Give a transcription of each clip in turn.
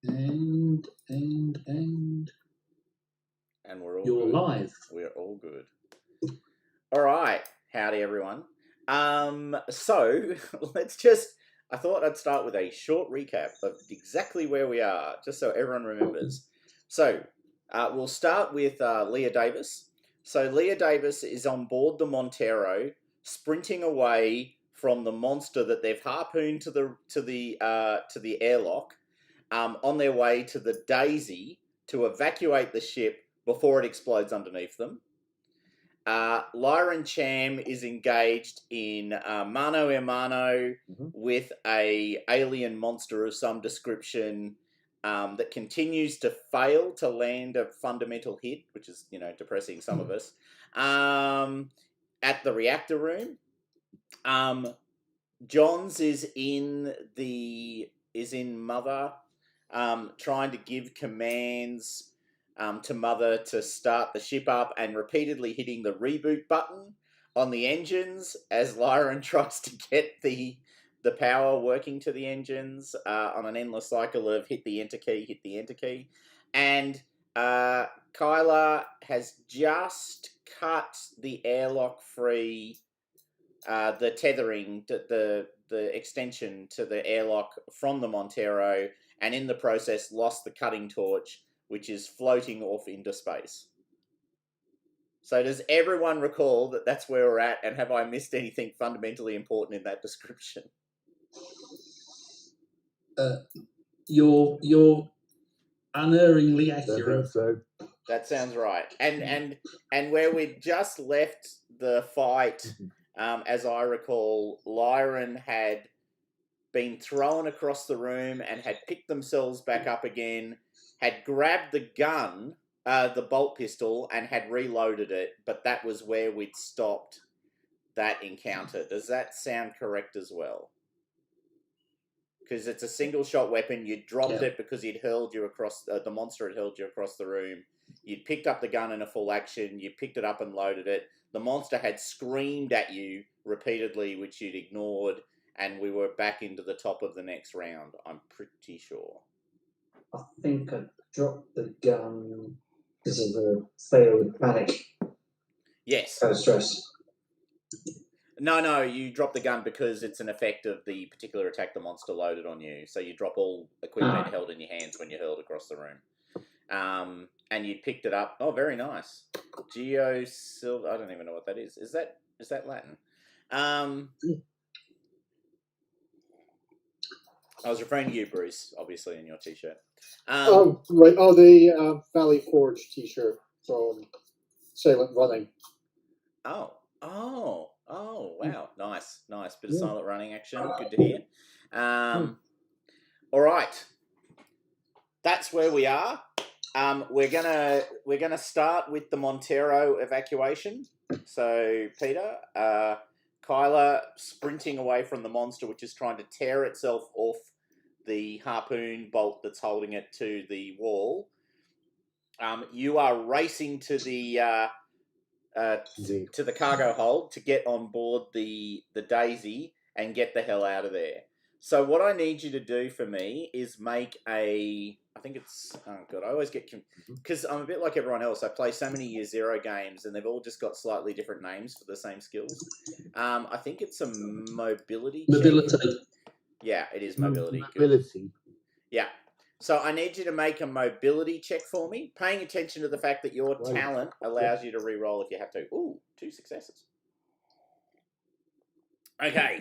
And we're all you're good. live. We're all good. All right. Howdy, everyone. So I thought I'd start with a short recap of exactly where we are, just so everyone remembers. So we'll start with Leah Davis. So Leah Davis is on board the Montero, sprinting away from the monster that they've harpooned to the airlock, on their way to the Daisy to evacuate the ship before it explodes underneath them. Lyra and Cham is engaged in mano a mano with a alien monster of some description that continues to fail to land a fundamental hit, which is, depressing some of us. At the reactor room, Johns is in Mother, trying to give commands to Mother to start the ship up and repeatedly hitting the reboot button on the engines as Lyran tries to get the power working to the engines on an endless cycle of hit the enter key. And Kyla has just cut the airlock free, the tethering, the extension to the airlock from the Montero, and in the process lost the cutting torch, which is floating off into space. So does everyone recall that that's where we're at, and have I missed anything fundamentally important in that description? You're unerringly accurate. I think so. That sounds right. And where we just left the fight, as I recall, Lyran had been thrown across the room and had picked themselves back up again, had grabbed the gun, the bolt pistol, and had reloaded it, but that was where we'd stopped that encounter. Does that sound correct as well? Because it's a single shot weapon. You dropped it because he'd hurled you across, the monster had hurled you across the room. You'd picked up the gun in a full action. You picked it up and loaded it. The monster had screamed at you repeatedly, which you'd ignored, and we were back into the top of the next round, I'm pretty sure. I think I dropped the gun because of the failed panic. Yes. Stress. No, you drop the gun because it's an effect of the particular attack the monster loaded on you. So you drop all equipment held in your hands when you're hurled across the room. And you picked it up. Oh, very nice. Silver. I don't even know what that is. Is that Latin? I was referring to you, Bruce, obviously, in your t-shirt. Right. Oh, the Valley Forge t-shirt from Silent Running. Oh, wow. Nice. Bit of silent running action. Good to hear. All right. That's where we are. We're gonna start with the Montero evacuation. So, Peter, Kyla sprinting away from the monster, which is trying to tear itself off the harpoon bolt that's holding it to the wall. You are racing to the cargo hold to get on board the Daisy and get the hell out of there. So what I need you to do for me is make I always get, because I'm a bit like everyone else. I play so many Year Zero games and they've all just got slightly different names for the same skills. I think it's a mobility check. Yeah, it is mobility. Mobility. Yeah. So I need you to make a mobility check for me, paying attention to the fact that your talent allows you to re-roll if you have to. Ooh, 2 successes. Okay.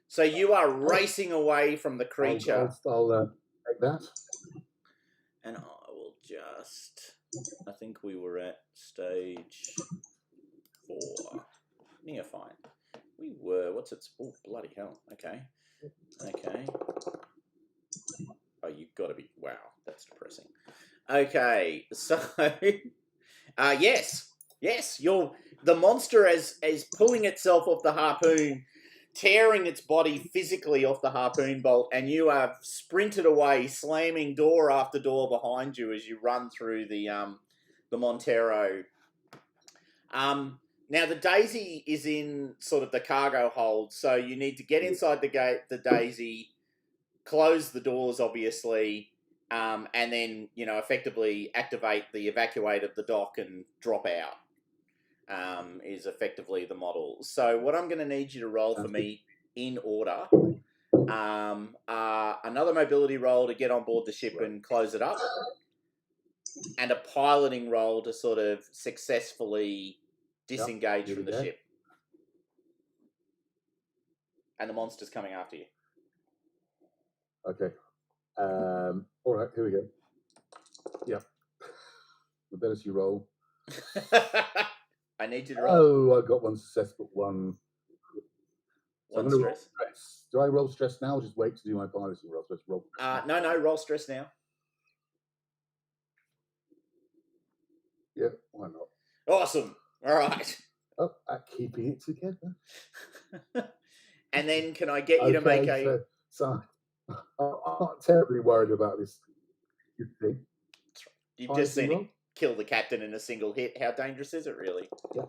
So you are racing away from the creature. I'll take that. And I will just... I think we were at stage 4. Neophyte. We were... What's it? Oh, bloody hell. Okay. Oh, you've got to be... Wow, that's depressing. Okay, so... yes, the monster is pulling itself off the harpoon, tearing its body physically off the harpoon bolt, and you have sprinted away, slamming door after door behind you as you run through the Montero. Now, the Daisy is in sort of the cargo hold, so you need to get inside the Daisy, close the doors, obviously, and then, you know, effectively activate the evacuate of the dock and drop out, is effectively the model. So what I'm going to need you to roll for me in order, another mobility roll to get on board the ship and close it up, and a piloting roll to sort of successfully disengage from the ship. And the monster's coming after you. Okay. All right, here we go. Yeah. Mobility roll. I need you to roll. Oh, I got one success, but one. So One I'm gonna stress. roll stress. Do I roll stress now or just wait to do my piloting roll? So roll. No, roll stress now. Yeah, why not? Awesome. All right. Oh, keeping it together. And then can I get you to make a... So I'm not terribly worried about this thing. You've just seen it kill the captain in a single hit. How dangerous is it, really? Yeah.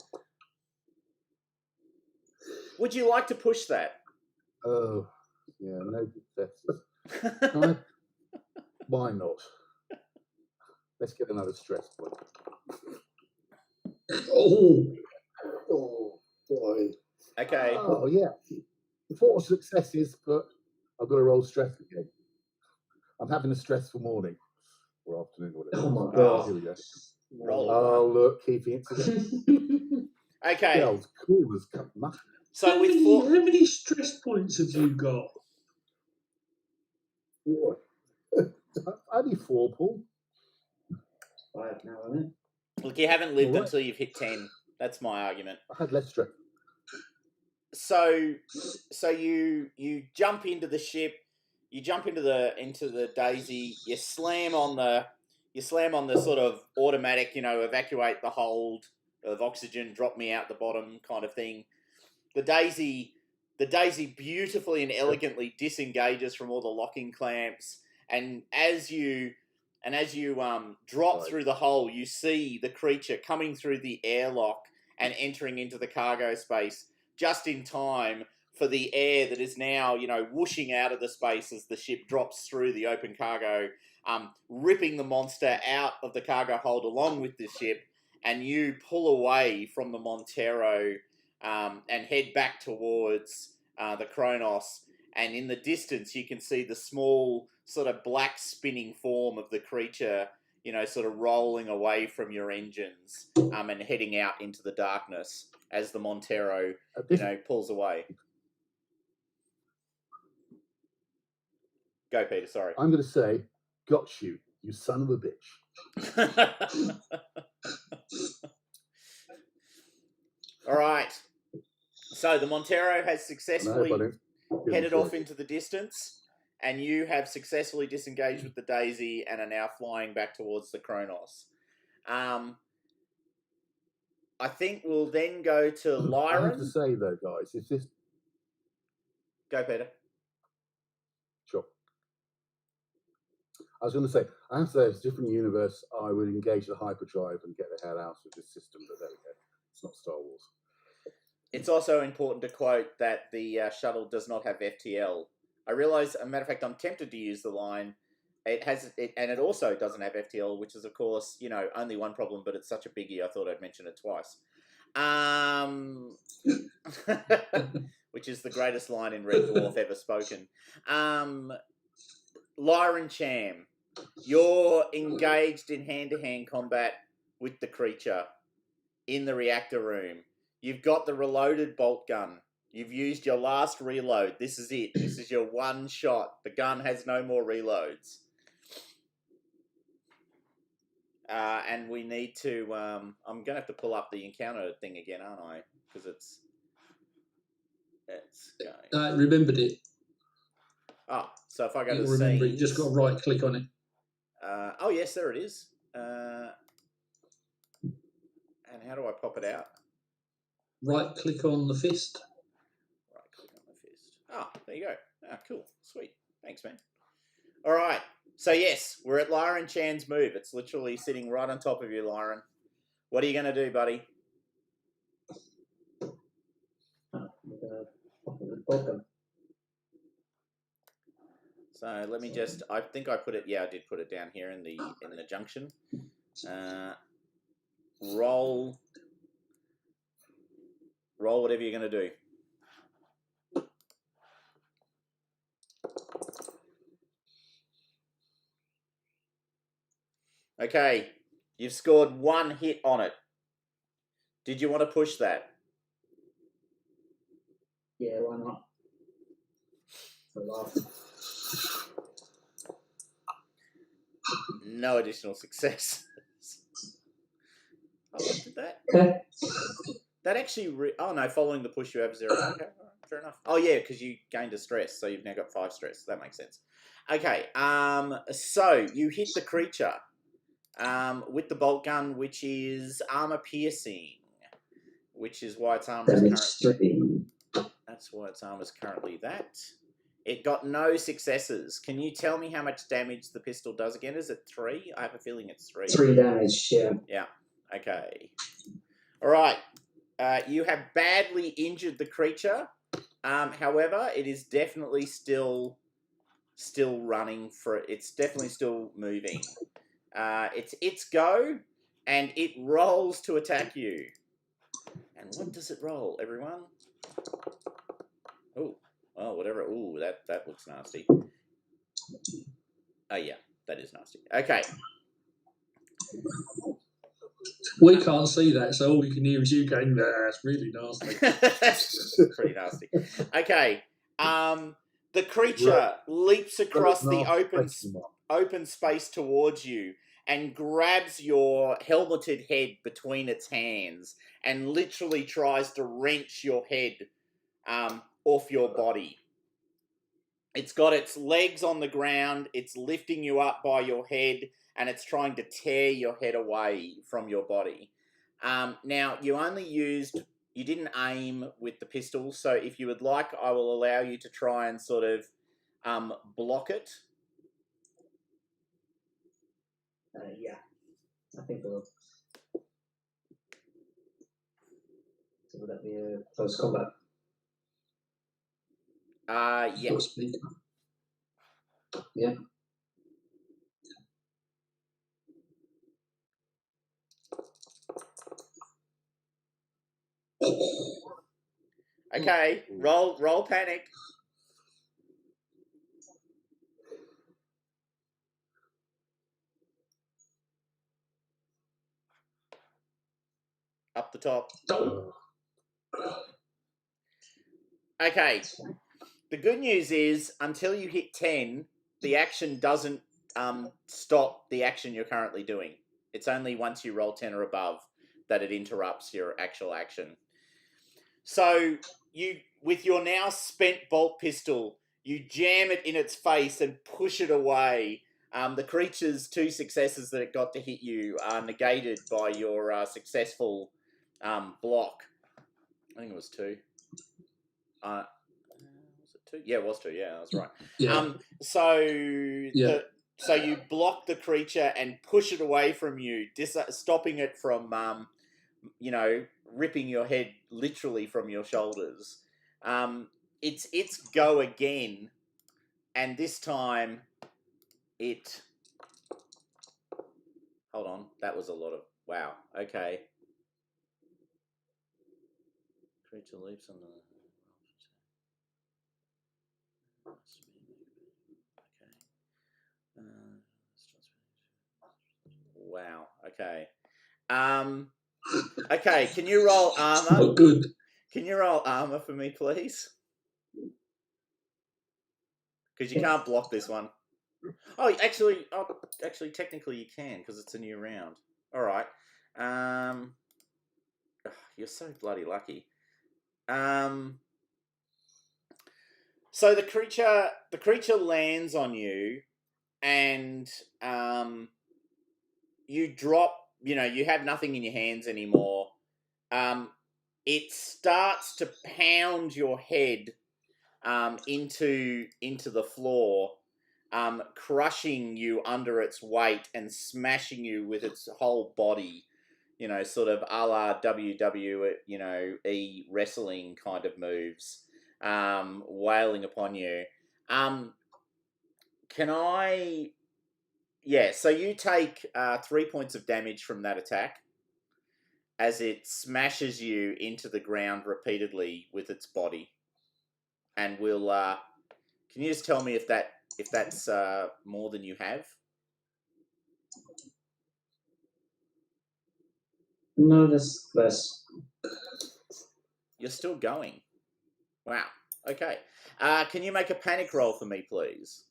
Would you like to push that? Oh, yeah, no successes. Why not? Let's get another stress point. Oh boy. Okay. Oh, yeah. 4 successes, but I've got to roll stress again. I'm having a stressful morning or afternoon, whatever. Oh my god. Here we go. Roll Oh, look, keeping it together. Okay. Yeah, it's cool as much. So how with many, 4... how many stress points have you got? What? Only 4, Paul. 5 now, isn't it? Look, you haven't lived All right. until you've hit 10. That's my argument. I had less stress. So you jump into the ship, you jump into the Daisy, you slam on the sort of automatic, you know, evacuate the hold of oxygen, drop me out the bottom kind of thing. The Daisy beautifully and elegantly disengages from all the locking clamps, and as you drop through the hole, you see the creature coming through the airlock and entering into the cargo space just in time for the air that is now, you know, whooshing out of the space as the ship drops through the open cargo, ripping the monster out of the cargo hold along with the ship, and you pull away from the Montero and head back towards the Cronus. And in the distance, you can see the small sort of black spinning form of the creature, you know, sort of rolling away from your engines and heading out into the darkness as the Montero, you know, pulls away. Go, Peter, sorry. I'm going to say, got you, you son of a bitch. All right. So the Montero has successfully headed off into the distance, and you have successfully disengaged with the Daisy and are now flying back towards the Cronus. I think we'll then go to Lyran. I have to say, though, guys, if this... Go, Peter. Sure. I was going to say, I have to say, it's a different universe. I would engage the hyperdrive and get the hell out of this system, but there we go. It's not Star Wars. It's also important to quote that the shuttle does not have FTL. I realise, as a matter of fact, I'm tempted to use the line, and it also doesn't have FTL, which is, of course, you know, only one problem, but it's such a biggie, I thought I'd mention it twice. Which is the greatest line in Red Dwarf ever spoken. Lyran Cham, you're engaged in hand-to-hand combat with the creature in the reactor room. You've got the reloaded bolt gun. You've used your last reload. This is it. This is your one shot. The gun has no more reloads. And we need to... I'm going to have to pull up the encounter thing again, aren't I? Because it's going... I remembered it. Oh, so if I go to You'll remember it. You scenes... just got to right click on it. oh, yes, there it is. And how do I pop it out? Right click on the fist. Right click on the fist. Ah, there you go. Ah, cool. Sweet. Thanks, man. All right. So, yes, we're at Lyran Chan's move. It's literally sitting right on top of you, Lyran. What are you going to do, buddy? So let me just. I think I put it. Yeah, I did put it down here in the junction. Roll whatever you're going to do. Okay, you've scored 1 hit on it. Did you want to push that? Yeah, why not? For laugh. No additional success. Oh, did that? Okay. That actually. Oh no! Following the push, you have 0. Okay, all right, fair enough. Oh yeah, because you gained a stress, so you've now got 5 stress. That makes sense. Okay. So you hit the creature. With the bolt gun, which is armor piercing, which is why its armor is currently. That's why its armor is currently that. It got no successes. Can you tell me how much damage the pistol does again? Is it 3? I have a feeling it's 3. 3 damage. Yeah. Yeah. Okay. All right. You have badly injured the creature. However, it is definitely still running for. It's definitely still moving. It's its go, and it rolls to attack you. And what does it roll, everyone? Oh, whatever. Ooh, that looks nasty. Oh, yeah, that is nasty. Okay. We can't see that, so all we can hear is you going, that's really nasty. Pretty nasty. Okay. The creature leaps across the open space towards you and grabs your helmeted head between its hands and literally tries to wrench your head off your body. It's got its legs on the ground, it's lifting you up by your head, and it's trying to tear your head away from your body. Now, you didn't aim with the pistol, so if you would like, I will allow you to try and sort of block it. Yeah, I think we'll. So would that be a close combat? Yeah. Yeah. Okay, roll panic. Up the top. Okay. The good news is, until you hit 10, the action doesn't stop the action you're currently doing. It's only once you roll 10 or above that it interrupts your actual action. So you, with your now spent bolt pistol, you jam it in its face and push it away. The creature's 2 successes that it got to hit you are negated by your successful block. I think it was 2. Was it 2? Yeah, it was 2. Yeah, that's right. Yeah. So you block the creature and push it away from you, stopping it from, ripping your head literally from your shoulders. It's go again, and this time it. Hold on, that was a lot of wow. Okay. Creature leaps on the. Wow. Okay. Okay. Can you roll armor? Oh, good. Can you roll armor for me, please? Because you can't block this one. Oh, actually, technically you can because it's a new round. All right. You're so bloody lucky. So the creature lands on you, and you drop. You have nothing in your hands anymore. It starts to pound your head into the floor, crushing you under its weight and smashing you with its whole body. Sort of a la WWE, wrestling kind of moves, wailing upon you. Can I? Yeah. So you take 3 points of damage from that attack as it smashes you into the ground repeatedly with its body, and we'll. Can you just tell me if that's more than you have? No, that's less. You're still going. Wow. Okay. Can you make a panic roll for me, please?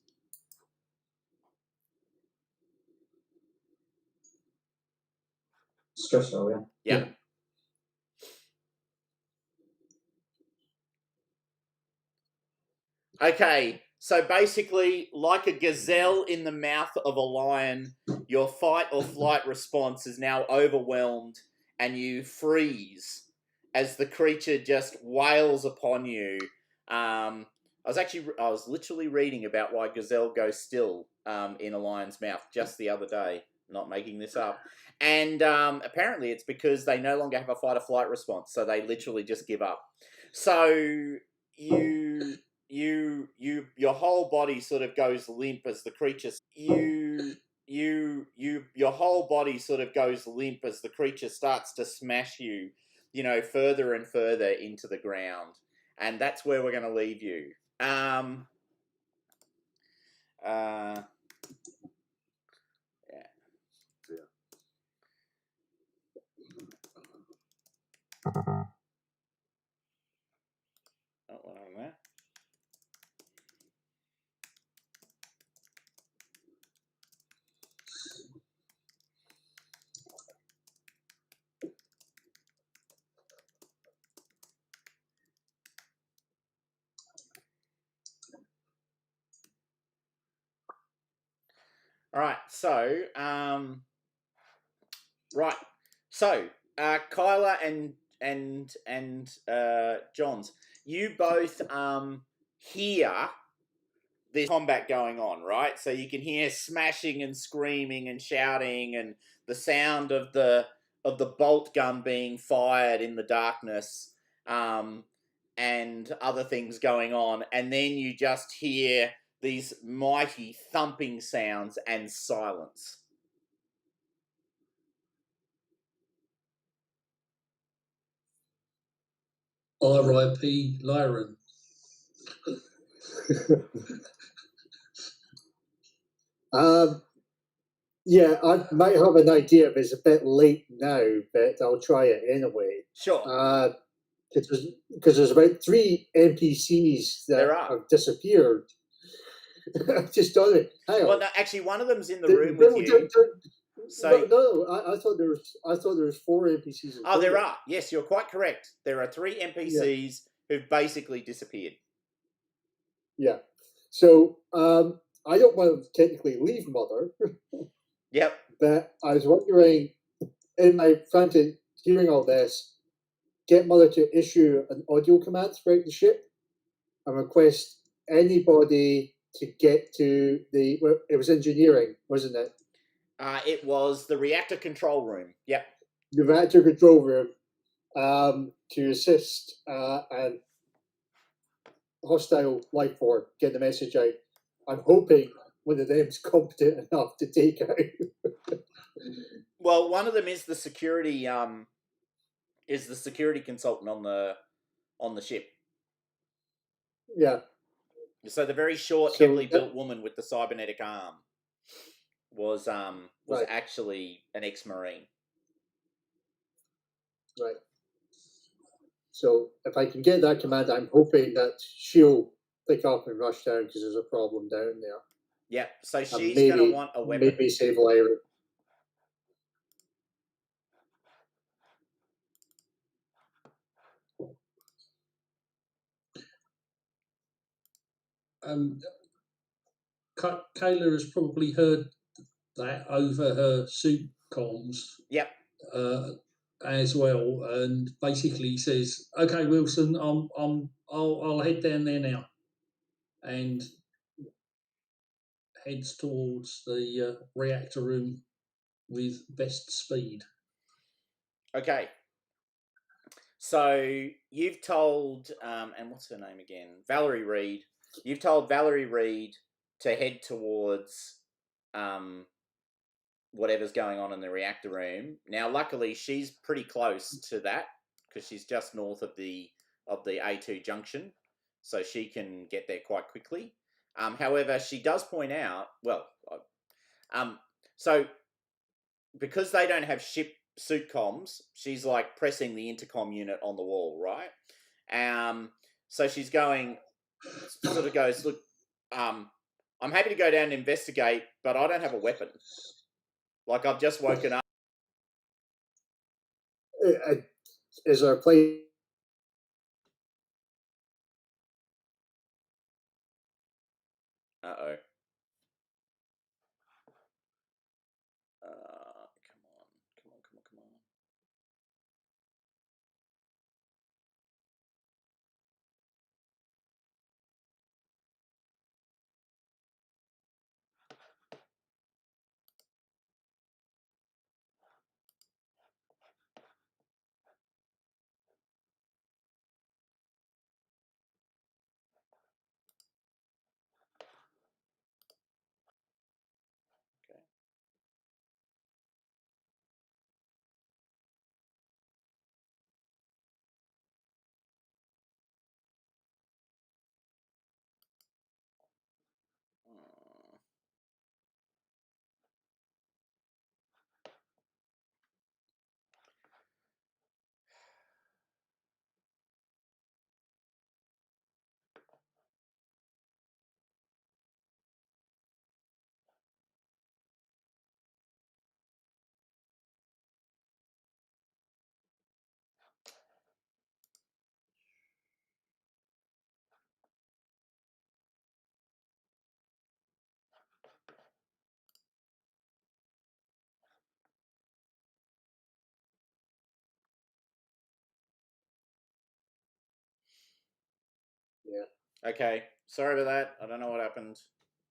Stress roll, yeah. Yeah. Okay, so basically, like a gazelle in the mouth of a lion, your fight or flight response is now overwhelmed and you freeze as the creature just wails upon you. I was literally reading about why gazelle goes still in a lion's mouth just the other day. Not making this up. And apparently it's because they no longer have a fight or flight response, so they literally just give up. So your whole body sort of goes limp as the creature your whole body sort of goes limp as the creature starts to smash you, further and further into the ground. And that's where we're going to leave you. Yeah. Oh, what on there? All right, so Kyla and Johns, you both hear this combat going on, right? So you can hear smashing and screaming and shouting and the sound of the bolt gun being fired in the darkness, and other things going on, and then you just hear these mighty thumping sounds and silence. R.I.P. Lyran. Yeah, I might have an idea, but it's a bit late now, but I'll try it anyway. Sure. Because there's about 3 NPCs that There are. have disappeared. I've just done it. Well, no, actually, one of them's in the room with you. So no, I thought there was 4 NPCs. Oh, there are. Yes, you're quite correct. There are 3 NPCs who've basically disappeared. Yeah. So I don't want to technically leave Mother. Yep. But I was wondering, in my frantic hearing all this, get Mother to issue an audio command throughout the ship and request anybody to get to it was engineering, wasn't it? It was the reactor control room. Yep. The reactor control room to assist and hostile life form get the message out. I'm hoping one of them's competent enough to take out. Well, one of them is the security consultant on the ship. Yeah. So the very short, heavily built woman with the cybernetic arm was right. Actually an ex-Marine. Right. So if I can get that command, I'm hoping that she'll pick up and rush down because there's a problem down there. Yeah. So she's going to want a weapon. Maybe save Lyra. Kayla has probably heard that over her suit comms. Yep. As well, and basically says, "Okay, Wilson, I'll head down there now," and heads towards the reactor room with best speed. Okay. So you've told, and what's her name again? Valerie Reed. You've told Valerie Reed to head towards whatever's going on in the reactor room. Now, luckily, she's pretty close to that because she's just north of the A2 junction, so she can get there quite quickly. However, she does point out, so because they don't have ship suit comms, she's like pressing the intercom unit on the wall, right? So she's going, sort of goes, look, I'm happy to go down and investigate, but I don't have a weapon. Like, I've just woken up. Is our play? Uh-oh. Come on. Yeah. Okay, sorry about that. I don't know what happened.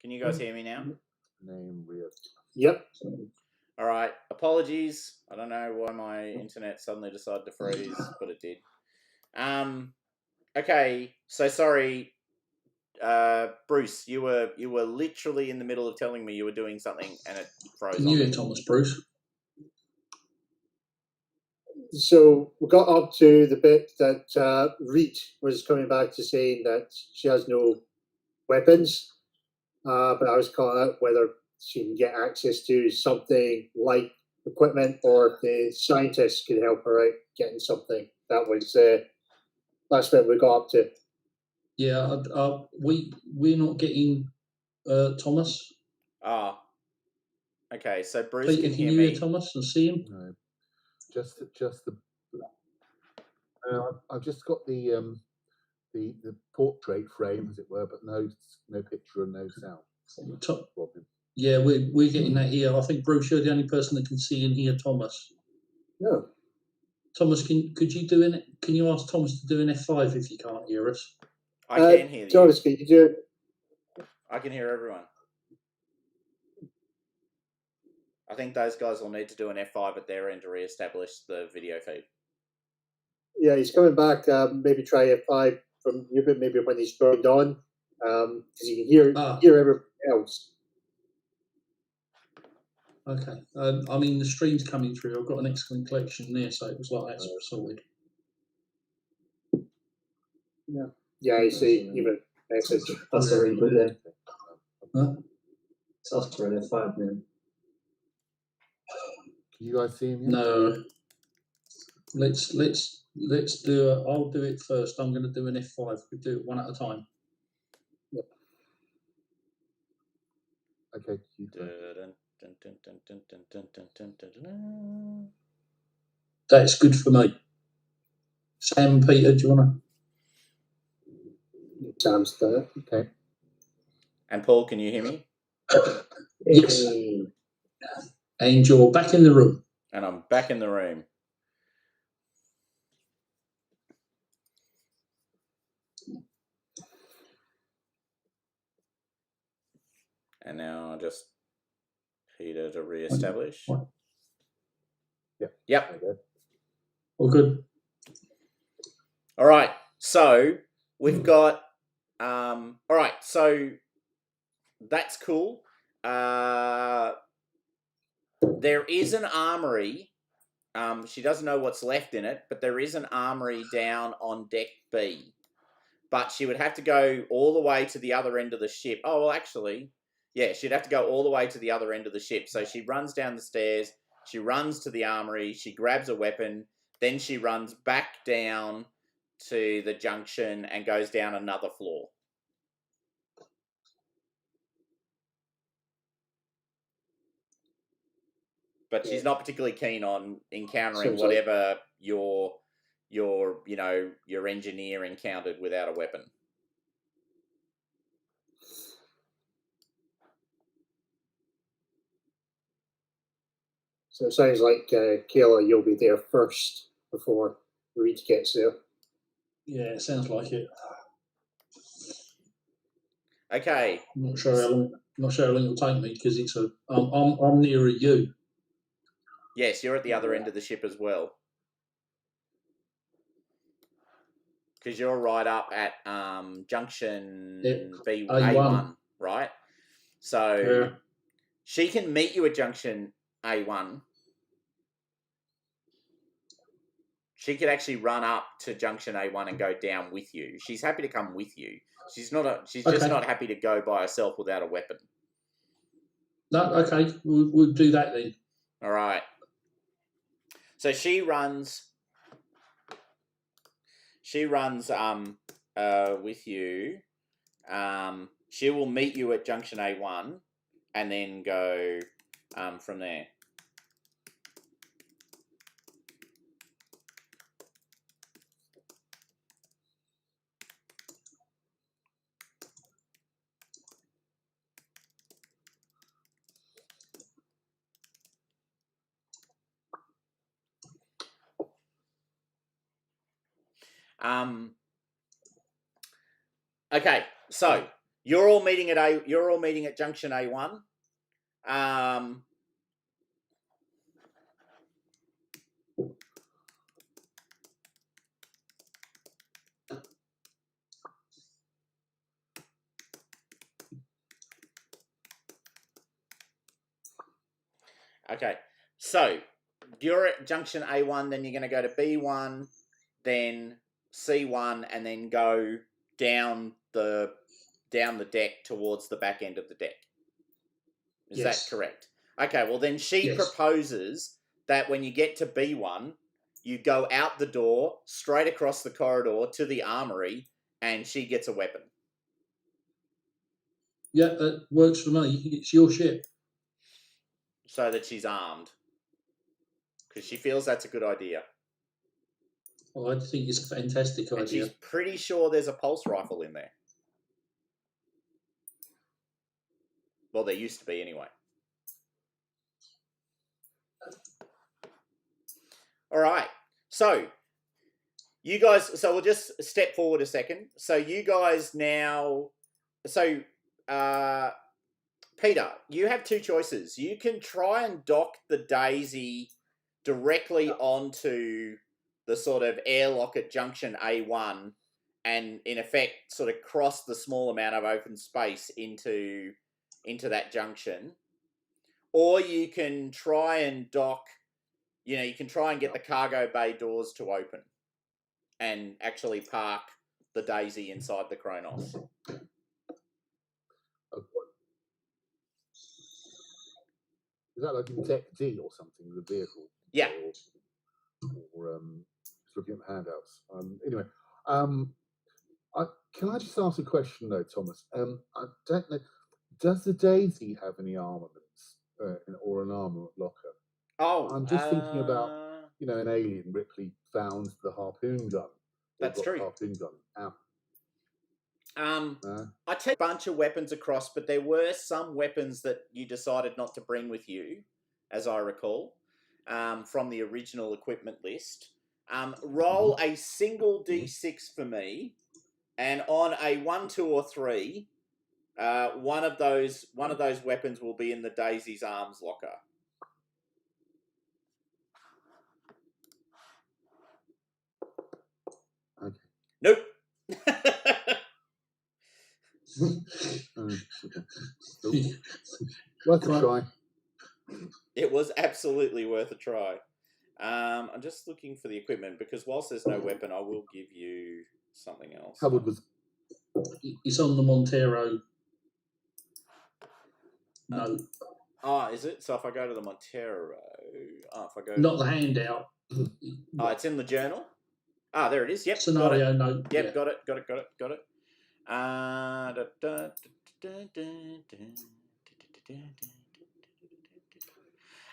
Can you guys hear me now? Name real. Yep. All right. Apologies. I don't know why my internet suddenly decided to freeze, but it did. Okay. So sorry, Bruce. You were literally in the middle of telling me you were doing something, and it froze. Can you hear Thomas, Bruce? So we got up to the bit that Reed was coming back to saying that she has no weapons, but I was calling out whether she can get access to something like equipment, or if the scientists could help her out getting something. That was last bit we got up to. Yeah, we're not getting Thomas. Ah. Okay, so Bruce Peter, can can hear you me. hear Thomas and see him? No, just the. I've just got the portrait frame, as it were, but no picture and no sound. Yeah, we're getting that here. I think Bruce, you're the only person that can see and hear Thomas. No. Thomas, can you ask Thomas to do an F5 if you can't hear us? I can hear you. Thomas, can you do it? I can hear everyone. I think those guys will need to do an F5 at their end to re-establish the video feed. Yeah, he's coming back. Maybe try F5 from you, but maybe when he's joined on, because you can hear everybody else. Okay. I mean, the stream's coming through. I've got an excellent collection there, so it was like that's sorted. Yeah. Yeah, I see. Even message. That's already good then. Huh? So that's for an F5 then. Can you guys see him yet? No. Let's do it. I'll do it first. I'm going to do an F5. We do it one at a time. Yep. Okay. That's good for me. Sam, Peter, do you want to? Sam's there. Okay. And Paul, can you hear me? Yes. And you're back in the room. And I'm back in the room. And now I'll just Peter to re-establish. Yep. All good. All right. So we've got all right. So that's cool. There is an armory. She doesn't know what's left in it, but there is an armory down on deck B. But she would have to go all the way to the other end of the ship. Oh, well, actually, yeah, she'd have to go all the way to the other end of the ship. So she runs down the stairs, she runs to the armory, she grabs a weapon, then she runs back down to the junction and goes down another floor. But she's not particularly keen on encountering whatever your engineer encountered without a weapon. So it sounds like, Kayla, you'll be there first before Reed gets there. Yeah, it sounds like it. Okay. I'm not sure how long it'll take me because I'm nearer you. Yes, you're at the other end of the ship as well. Because you're right up at junction A1, right? So she can meet you at junction A1. She could actually run up to junction A1 and go down with you. She's happy to come with you. She's just not happy to go by herself without a weapon. No, okay, we'll do that then. All right. So she runs with you. She will meet you at junction A1 and then go from there. Okay, so you're all meeting at junction A1. Okay, so you're at junction A1, then you're going to go to B1, then C1, and then go down the deck towards the back end of the deck. Is that correct? Okay, well then she proposes that when you get to B1, you go out the door, straight across the corridor to the armory, and she gets a weapon. Yeah, that works for me. It's your ship. So that she's armed. Because she feels that's a good idea. Well, I think it's a fantastic idea. And she's pretty sure there's a pulse rifle in there. Well, there used to be anyway. All right. So, you guys, so we'll just step forward a second. So, you guys now, so, Peter, you have two choices. You can try and dock the Daisy directly onto the sort of airlock at junction A1 and, in effect, sort of cross the small amount of open space into that junction. Or you can try and dock, you can try and get the cargo bay doors to open and actually park the Daisy inside the Cronus. Is that like in Tech D or something, the vehicle? Yeah. Or just looking at the handouts. Anyway, can I just ask a question though, Thomas? I don't know. Does the Daisy have any armaments or an armor locker? Oh, I'm just thinking about, in Alien, Ripley found the harpoon gun. That's true. Harpoon gun. I took a bunch of weapons across, but there were some weapons that you decided not to bring with you, as I recall, from the original equipment list. Roll a single D6 for me, and on a 1, 2, or 3, one of those weapons will be in the Daisy's arms locker. Okay. Nope. Okay. Still worth a Right. try. It was absolutely worth a try. I'm just looking for the equipment because whilst there's no weapon, I will give you something else. Cupboard was It's on the Montero. No, Oh, is it? So if I go to the Montero, if I go, not the handout. oh, it's in the journal. Ah, there it is. Yep, Scenario got it. note. Yep, yeah. got it.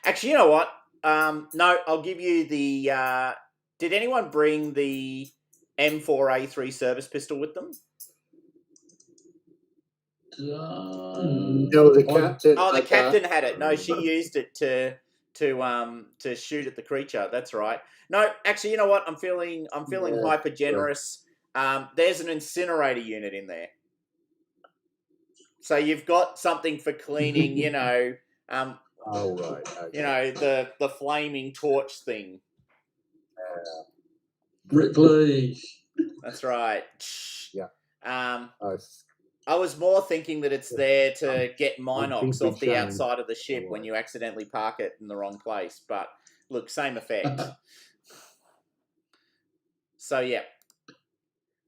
Actually, you know what? No, I'll give you the. Did anyone bring the M4A3 service pistol with them? No, the captain. Oh, the had captain that. had it. No, she used it to shoot at the creature. That's right. No, actually, you know what? I'm feeling Yeah, hyper generous. There's an incinerator unit in there, so you've got something for cleaning. You know, oh right. Okay. you know the flaming torch thing. Ripley. That's right. Yeah. I was more thinking that it's there to get I'm Minox off the thinking outside of the ship when Alright. you accidentally park it in the wrong place. But look, same effect. So yeah.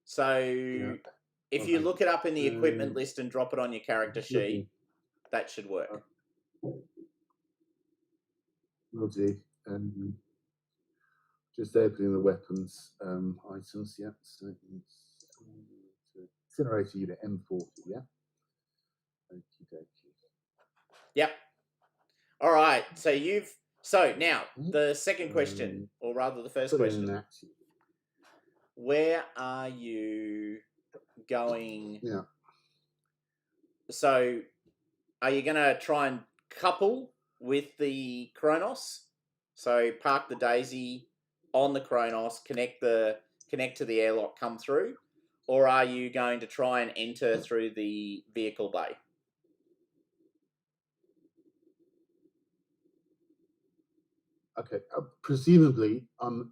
So if you Okay. look it up in the equipment list and drop it on your character sheet, that should work. Will do. Just opening the weapons items. Yeah. So incinerator unit M40. Yeah. Okie dokie. Yep. All right. So now the second question, or rather the first Put it in question. an action. Where are you going? Yeah. So are you going to try and couple with the Cronus? So park the Daisy on the Cronus, connect to the airlock, come through, or are you going to try and enter through the vehicle bay? Okay. Presumably, I'm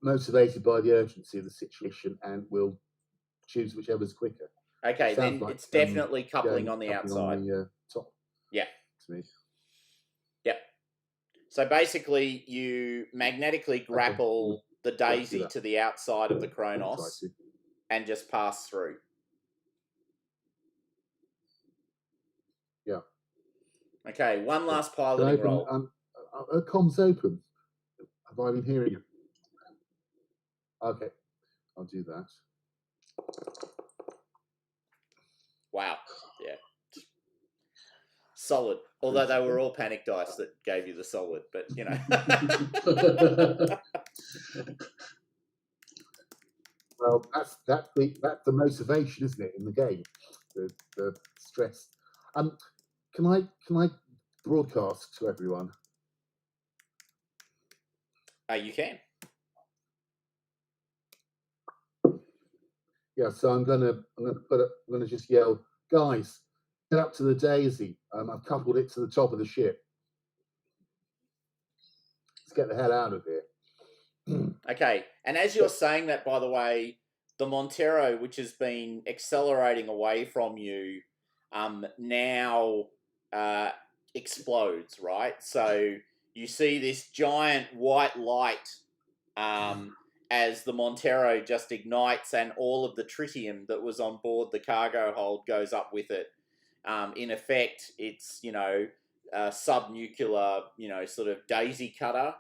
motivated by the urgency of the situation and will choose whichever's quicker. Okay, Sounds then like, it's definitely coupling on the coupling outside. on the top. Yeah. To me. Yep. So basically, you magnetically grapple the Daisy to the outside of the Cronus and just pass through. Yeah. Okay, one last piloting roll. Are comms open? Have I been hearing you? Okay, I'll do that. Wow. Yeah. Solid. Although they were all panic dice that gave you the solid, but you know. Well, that's the motivation, isn't it, in the game? The stress. Can I broadcast to everyone? You can. Yeah, so I'm gonna just yell, guys, get up to the Daisy. I've coupled it to the top of the ship. Let's get the hell out of here. Okay, and as you're saying that, by the way, the Montero, which has been accelerating away from you, now explodes, right? So you see this giant white light as the Montero just ignites, and all of the tritium that was on board the cargo hold goes up with it. In effect, it's, a subnuclear, sort of daisy cutter,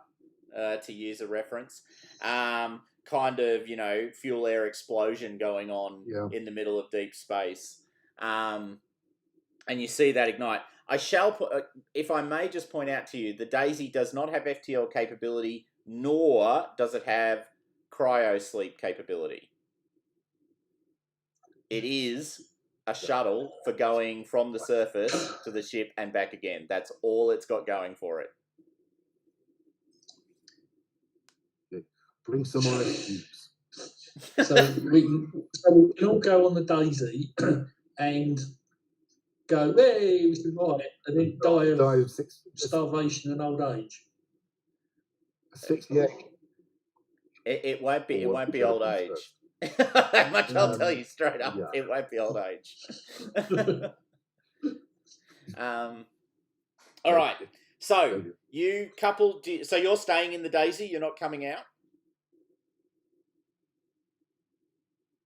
to use a reference. Kind of, fuel air explosion going on in the middle of deep space. And you see that ignite. I shall put, if I may just point out to you, the Daisy does not have FTL capability, nor does it have cryo sleep capability. It is a shuttle for going from the surface to the ship and back again. That's all it's got going for it. Bring some ice cubes. So we can all go on the Daisy and go, hey, we survived, and then die of starvation and old age. 68. It won't be old age. That much I'll tell you straight up. yeah. It won't be old age. All right. So you couple. So you're staying in the Daisy. You're not coming out.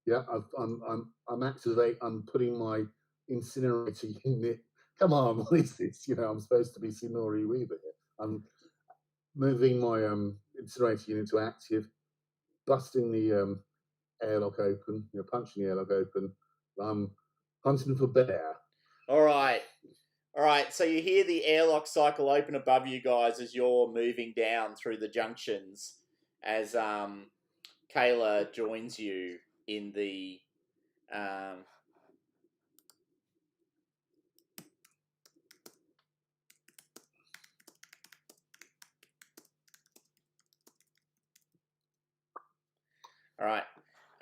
Yeah, I'm activate. I'm putting my incinerator unit. Come on, what is this? You know, I'm supposed to be Sinori Weaver here. I'm moving my incinerator unit to active, busting the airlock open. You know, punching the airlock open. I'm hunting for bear. All right. All right. So you hear the airlock cycle open above you guys as you're moving down through the junctions. As Kayla joins you in the. All right.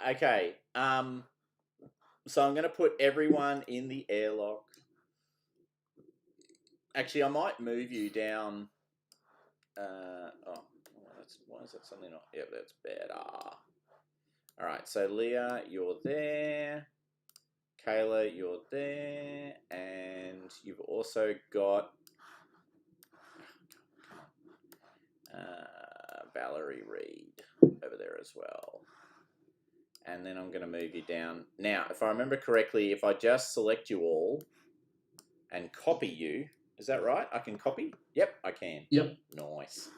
Okay. So I'm going to put everyone in the airlock. Actually, I might move you down. Why is that suddenly not? Yep, that's better. All right. So Leah, you're there. Kayla, you're there, and you've also got Valerie Reed over there as well. And then I'm going to move you down. Now, if I remember correctly, if I just select you all and copy you, is that right? I can copy? Yep, I can. Yep. Nice.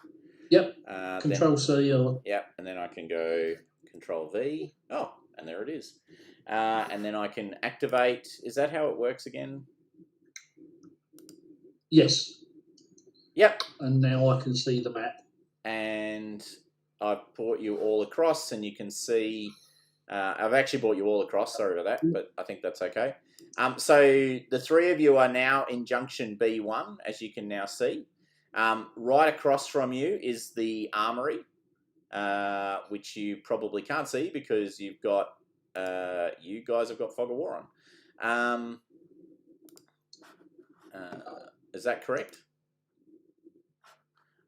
Yep. Control C. Yep, and then I can go Control V. Oh, and there it is. And then I can activate. Is that how it works again? Yes. Yep. And now I can see the map. And I've brought you all across, and you can see. I've actually brought you all across. Sorry about that, but I think that's okay. So the three of you are now in junction B1, as you can now see. Right across from you is the armory, which you probably can't see because you've got you guys have got Fog of War on. Is that correct?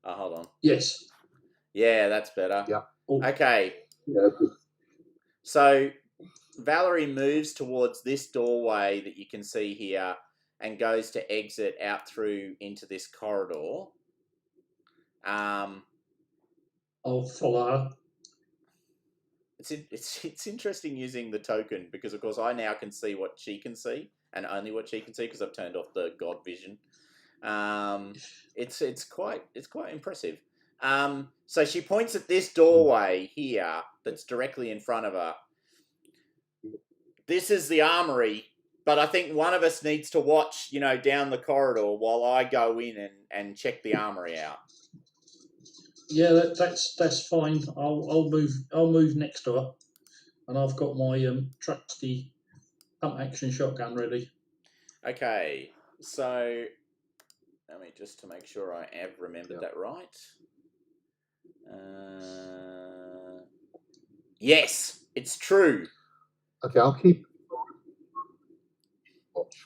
Hold on. Yes. Yeah, that's better. Yeah. Okay. Yeah. So Valerie moves towards this doorway that you can see here and goes to exit out through into this corridor. I'll follow her. It's interesting using the token because, of course, I now can see what she can see and only what she can see because I've turned off the God vision. It's quite impressive. So she points at this doorway here that's directly in front of her. This is the armory, but I think one of us needs to watch, down the corridor while I go in and check the armory out. Yeah, that's fine. I'll move next to her, and I've got my trusty pump action shotgun ready. Okay, so let me just to make sure I have remembered that right. Yes, it's true. Okay, I'll keep watch.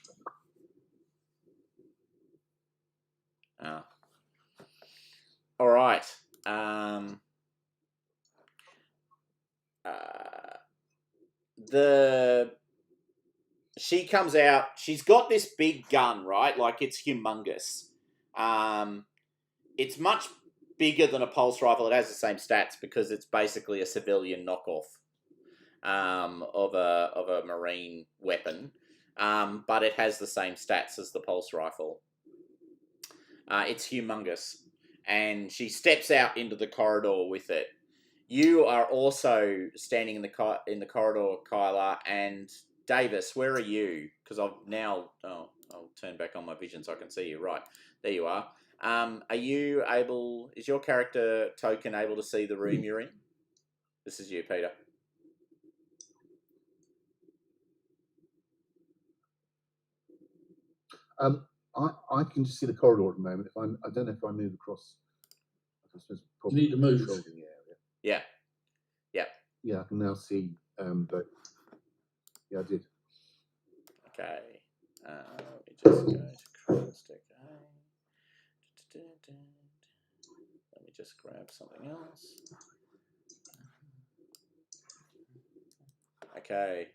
All right. She comes out. She's got this big gun, right? Like it's humongous. It's much bigger than a pulse rifle. It has the same stats because it's basically a civilian knockoff of a marine weapon, but it has the same stats as the pulse rifle. It's humongous, and she steps out into the corridor with it. You are also standing in the corridor, Kyla, and Davis. Where are you? Because I've now. Oh, I'll turn back on my vision so I can see you. Right, there you are. Are you able? Is your character token able to see the room you're in? This is you, Peter. I can just see the corridor at the moment. I don't know if I move across. I suppose probably You need to move. controlling the area. Yeah. Yeah, I can now see. But yeah, I did. Okay. Let me just go to Cronus. Let me just grab something else. Okay.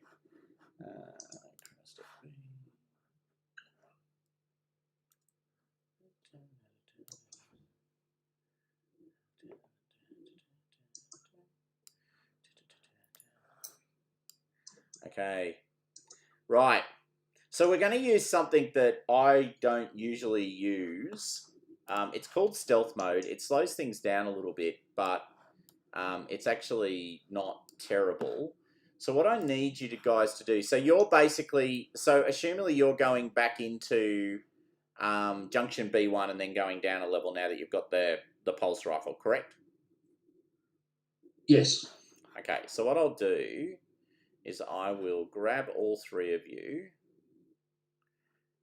Okay. Right. So we're going to use something that I don't usually use. It's called stealth mode. It slows things down a little bit, but it's actually not terrible. So what I need you guys to do, so you're basically, so assumingly you're going back into junction B1 and then going down a level now that you've got the pulse rifle, correct? Yes. Okay, so what I'll do is I will grab all three of you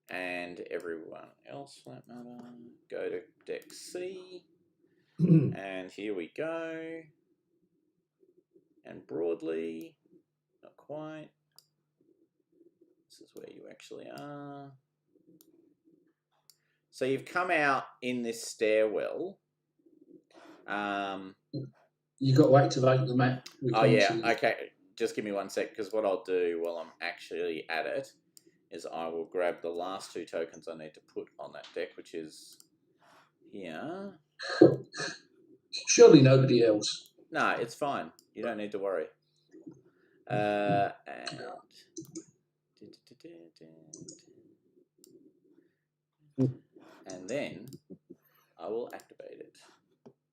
and everyone else, for that matter, go to deck C, and here we go. And broadly, not quite. This is where you actually are. So you've come out in this stairwell. You've got to activate the map. Oh yeah, okay. Just give me 1 sec, because what I'll do while I'm actually at it is I will grab the last 2 tokens I need to put on that deck, which is here. Surely nobody else. No, it's fine. You don't need to worry. And then I will activate it.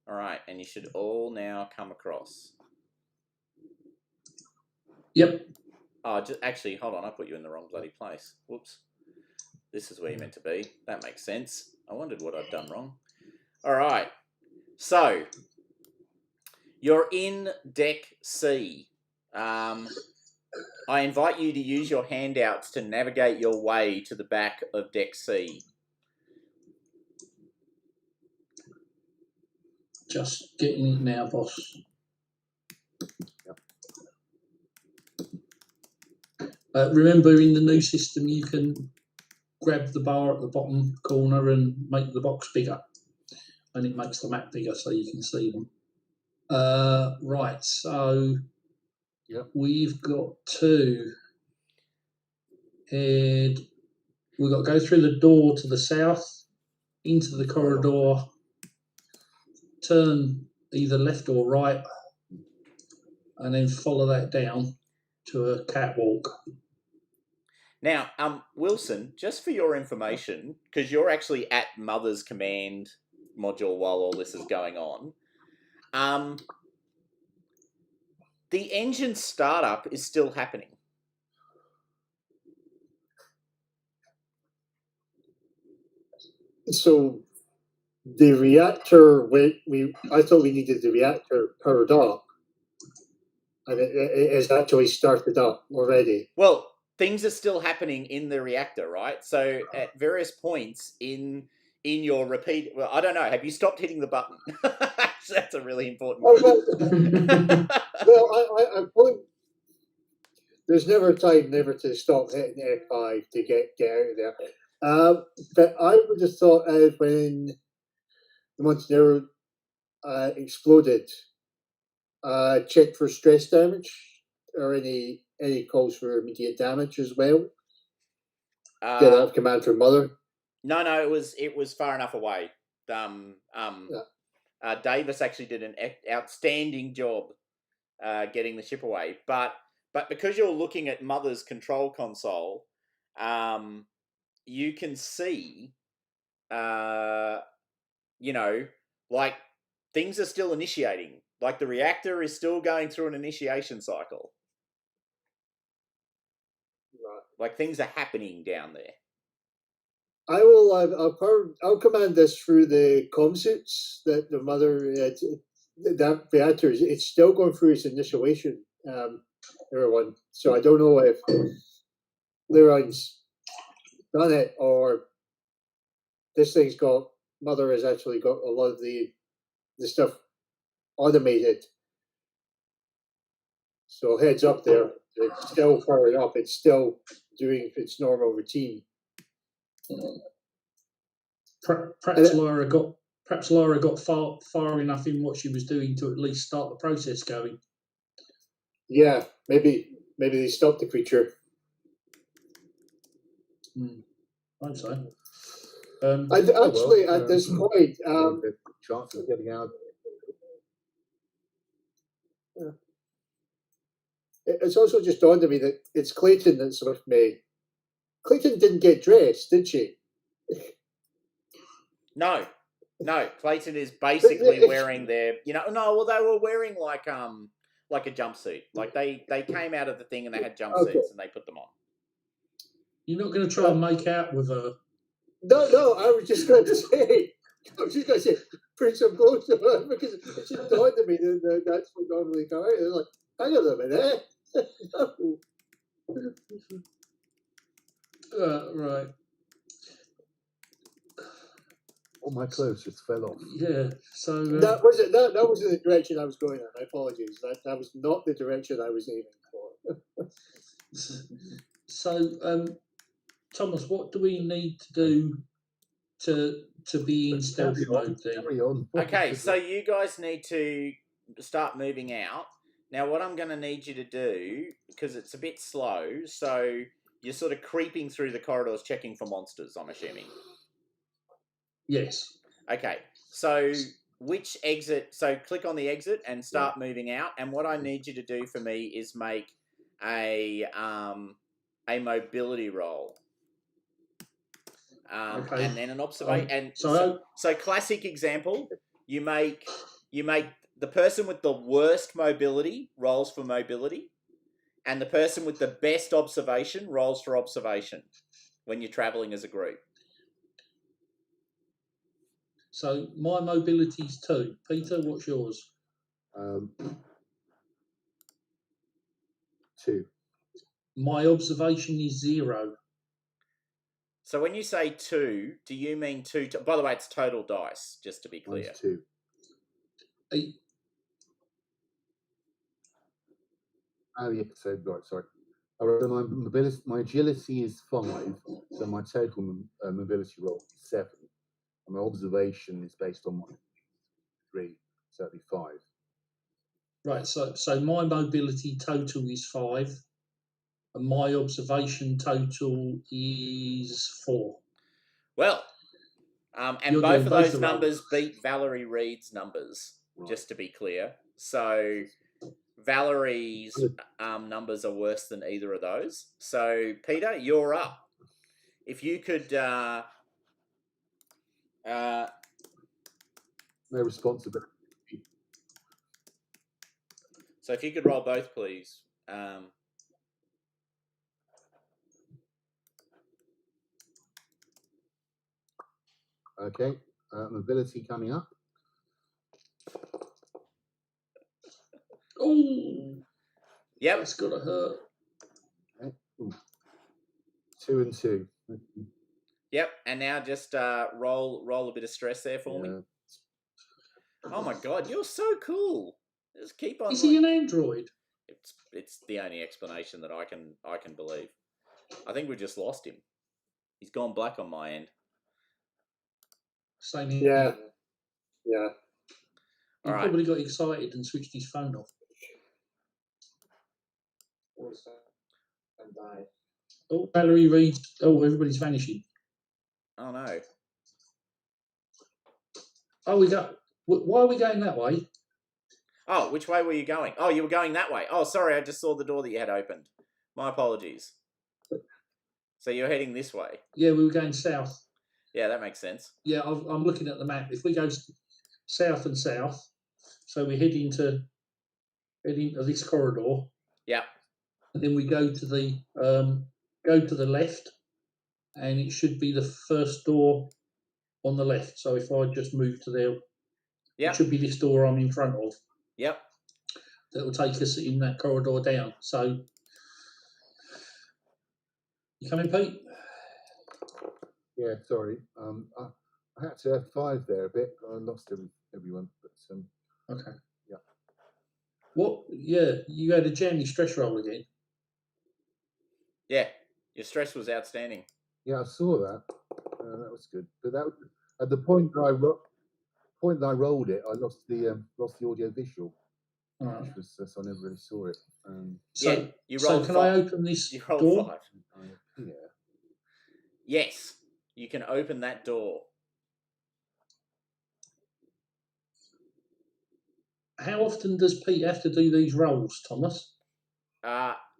All right, and you should all now come across. Yep. Oh, just actually, hold on. I put you in the wrong bloody place. Whoops. This is where you're meant to be. That makes sense. I wondered what I'd done wrong. All right. So you're in deck C. I invite you to use your handouts to navigate your way to the back of deck C. Just getting it now, boss. Remember, in the new system, you can grab the bar at the bottom corner and make the box bigger. And it makes the map bigger so you can see them. Right, so we've got 2. And we've got to go through the door to the south, into the corridor, turn either left or right, and then follow that down to a catwalk. Now, Wilson, just for your information, because you're actually at Mother's command module while all this is going on, the engine startup is still happening. So the reactor, I thought we needed the reactor powered up, and it has actually started up already. Well, things are still happening in the reactor, right? So at various points in your repeat, well, I don't know. Have you stopped hitting the button? That's a really important question. Well, I probably, there's never a time never to stop hitting F5 to get out of there. But I would have thought when the Montero exploded, check for stress damage or any calls for immediate damage as well. Get off command from Mother. No, it was far enough away. Davis actually did an outstanding job getting the ship away, but because you're looking at Mother's control console, you can see, like things are still initiating. Like the reactor is still going through an initiation cycle. Right. Like things are happening down there. I will. I'll command this through the comm suits that the Mother. That reactor it's still going through its initiation. Everyone. So I don't know if Leron's done it or this thing's got. Mother has actually got a lot of the stuff automated. So heads up there. It's still firing up. It's still doing its normal routine. Perhaps Lyra got far enough in what she was doing to at least start the process going. Yeah, maybe maybe they stop the creature. I hope so. And actually, at this point, chance of getting out. It's also just dawned on me that it's Clayton that's with me. Clayton didn't get dressed, did she? No, Clayton is basically wearing their, well, they were wearing like a jumpsuit. Like they came out of the thing and they had jumpsuits and they put them on. You're not going to try and make out with her? No, I was just going to say, put some clothes on her, because it just dawned on me that that's what normally come out. It's like, hang on a minute. Right. All my clothes just fell off. Yeah. So that wasn't the direction I was going in. My apologies. That was not the direction I was aiming for. So, Thomas, what do we need to do to be in stealth mode then? Carry on. Okay, so you guys need to start moving out. Now, what I'm going to need you to do, because it's a bit slow, so you're sort of creeping through the corridors checking for monsters, I'm assuming. Yes. Okay, so which exit? So click on the exit and start moving out. And what I need you to do for me is make a mobility roll. Okay. And then an observation. And so classic example, you make the person with the worst mobility rolls for mobility, and the person with the best observation rolls for observation when you're traveling as a group. So my mobility's 2. Peter, what's yours? 2. My observation is 0. So when you say 2, do you mean 2? By the way, it's total dice, just to be clear. Mine's 2. 8. Oh yeah, so right, sorry. My agility is 5, so my total mobility roll is 7. And my observation is based on my 3, so that'd be 5. Right, so my mobility total is 5, and my observation total is 4. Well, and You're both doing of both those the numbers rolls. beat Valerie Reed's numbers, Right. just to be clear. So Valerie's numbers are worse than either of those. So Peter, you're up. If you could, No responsibility. so if you could roll both, please. Okay, mobility coming up. Oh, Yep. that's gotta hurt. Okay. 2 and 2. Yep. And now just roll a bit of stress there for me. Oh my God, you're so cool. Just keep on. Is he an android? It's the only explanation that I can believe. I think we just lost him. He's gone black on my end. Same here. Yeah. He probably got excited and switched his phone off. And died. Oh, Valerie Reed. Oh, everybody's vanishing. Oh no. Oh, why are we going that way? Oh, which way were you going? Oh, you were going that way. Oh, sorry, I just saw the door that you had opened. My apologies. So you're heading this way? Yeah, we were going south. Yeah, that makes sense. Yeah, I'm looking at the map. If we go south and south, so we head into this corridor. Yeah. And then we go to the left, and it should be the first door on the left. So if I just move to there, Yep. it should be this door I'm in front of. Yep. That will take us in that corridor down. So, you coming, Pete? Yeah, sorry. I had to F5 there a bit. I lost everyone. But Okay. Yeah. What? Yeah, you had a jammy stress roll again. Yeah, your stress was outstanding. Yeah, I saw that. That was good. But that at the point that I rolled it, I lost the audio visual. Alright. which was so I never really saw it. So, Yeah, you so rolled can five. I open this You rolled door? 5. Yeah. Yes, you can open that door. How often does Pete have to do these rolls, Thomas?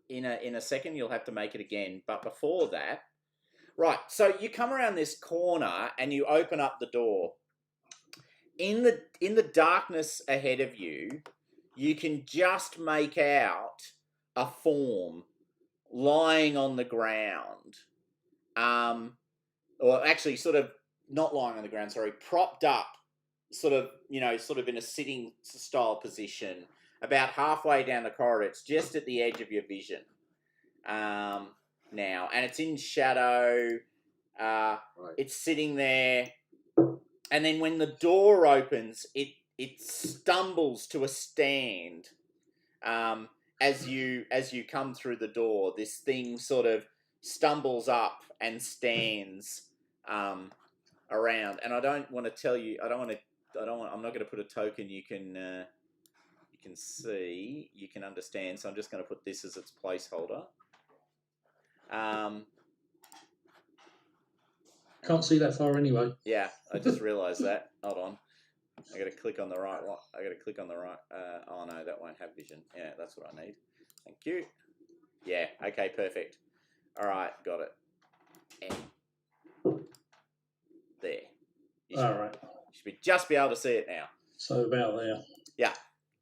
In a second, you'll have to make it again. But before that, right. So you come around this corner and you open up the door. In the darkness ahead of you, you can just make out a form lying on the ground. Or actually, sort of not lying on the ground. Sorry, propped up, sort of in a sitting style position, about halfway down the corridor. It's just at the edge of your vision. Now, and it's in shadow. Right. It's sitting there, and then when the door opens, it stumbles to a stand. As you come through the door, this thing sort of stumbles up and stands around. And I don't want to tell you. I'm not going to put a token. You can see. You can understand. So I'm just going to put this as its placeholder. Can't see that far anyway. Yeah, I just realised that. Hold on. I got to click on the right one. Oh no, that won't have vision. Yeah, that's what I need. Thank you. Yeah. Okay. Perfect. All right. Got it. And there. All right. You should just be able to see it now. So about there. Yeah.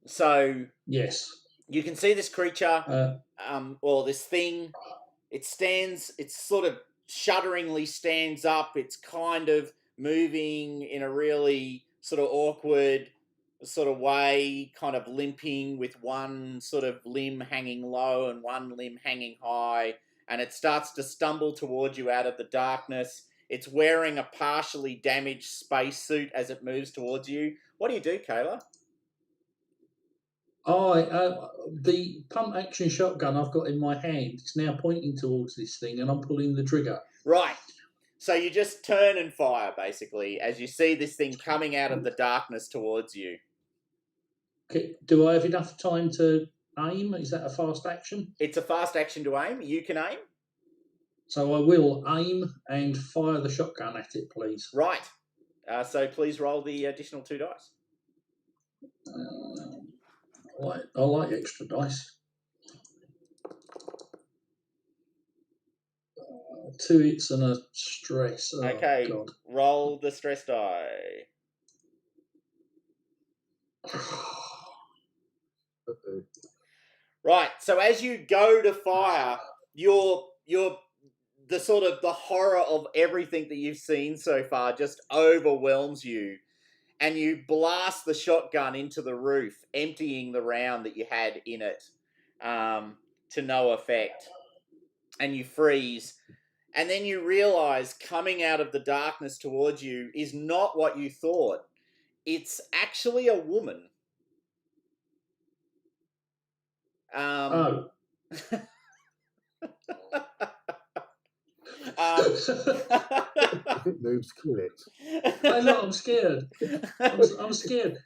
So yes, you can see this creature, or this thing. It stands. It's sort of shudderingly stands up. It's kind of moving in a really sort of awkward sort of way, kind of limping with one sort of limb hanging low and one limb hanging high, and it starts to stumble towards you out of the darkness. It's wearing a partially damaged spacesuit as it moves towards you. What do you do, Kayla? The pump action shotgun I've got in my hand is now pointing towards this thing, and I'm pulling the trigger. Right. So you just turn and fire, basically, as you see this thing coming out of the darkness towards you. Okay, do I have enough time to aim? Is that a fast action? It's a fast action to aim. You can aim. So I will aim and fire the shotgun at it, please. Right. So please roll the additional 2 dice. I like extra dice. 2 hits and a stress. Oh, Okay. God. Roll the stress die. Right. So as you go to fire, you're the sort of the horror of everything that you've seen so far just overwhelms you, and you blast the shotgun into the roof, emptying the round that you had in it to no effect, and you freeze. And then you realize coming out of the darkness towards you is not what you thought. It's actually a woman. Oh. If it moves, kill it. Hey, look, I'm scared. I'm scared.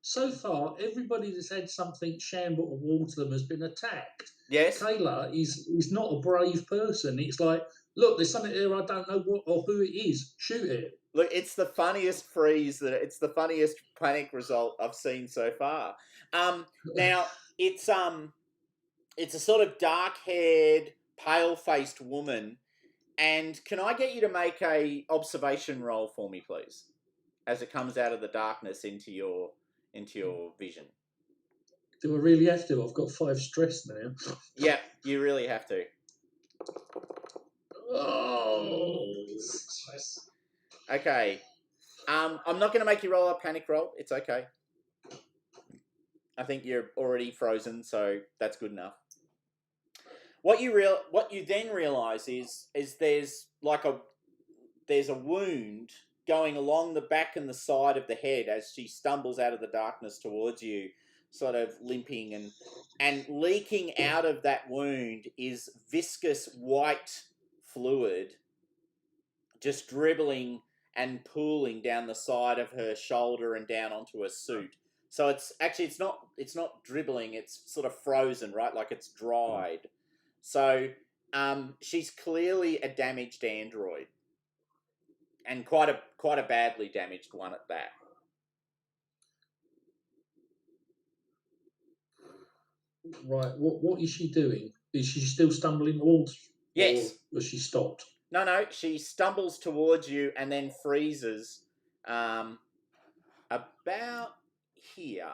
So far, everybody that's had something shamble towards them has been attacked. Yes. Kayla is not a brave person. It's like, look, there's something here, I don't know what or who it is. Shoot it. Look, it's the funniest freeze it's the funniest panic result I've seen so far. Now it's a sort of dark-haired, pale-faced woman. And can I get you to make a observation roll for me, please, as it comes out of the darkness into your vision? Do I really have to? I've got 5 stress now. Yeah, you really have to. Oh. Okay. I'm not going to make you roll a panic roll. It's okay. I think you're already frozen, so that's good enough. What you then realise is there's a wound going along the back and the side of the head as she stumbles out of the darkness towards you, sort of limping, and leaking out of that wound is viscous white fluid, just dribbling and pooling down the side of her shoulder and down onto her suit, So it's actually it's not dribbling. It's sort of frozen, right? Like it's dried. So she's clearly a damaged android, and quite a badly damaged one at that. Right. What is she doing? Is she still stumbling towards? Yes. Or has she stopped? No. She stumbles towards you and then freezes about here.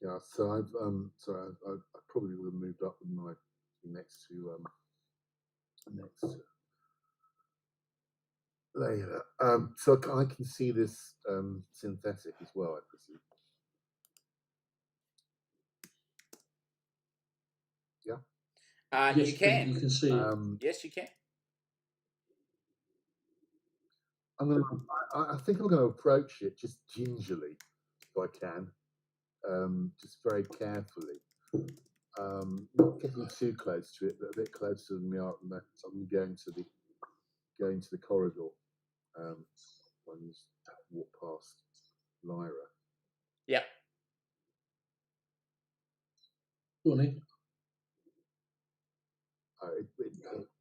Yeah, so I probably would have moved up in my next to layer. So I can see this synthetic as well, I presume. Yeah. Yes, you can. You can see it. Yes, you can. I think I'm gonna approach it just gingerly, if I can, just very carefully, not getting too close to it, but a bit closer than we are. So I'm going to the corridor. When you walk past Lyra. Yep. Go on in.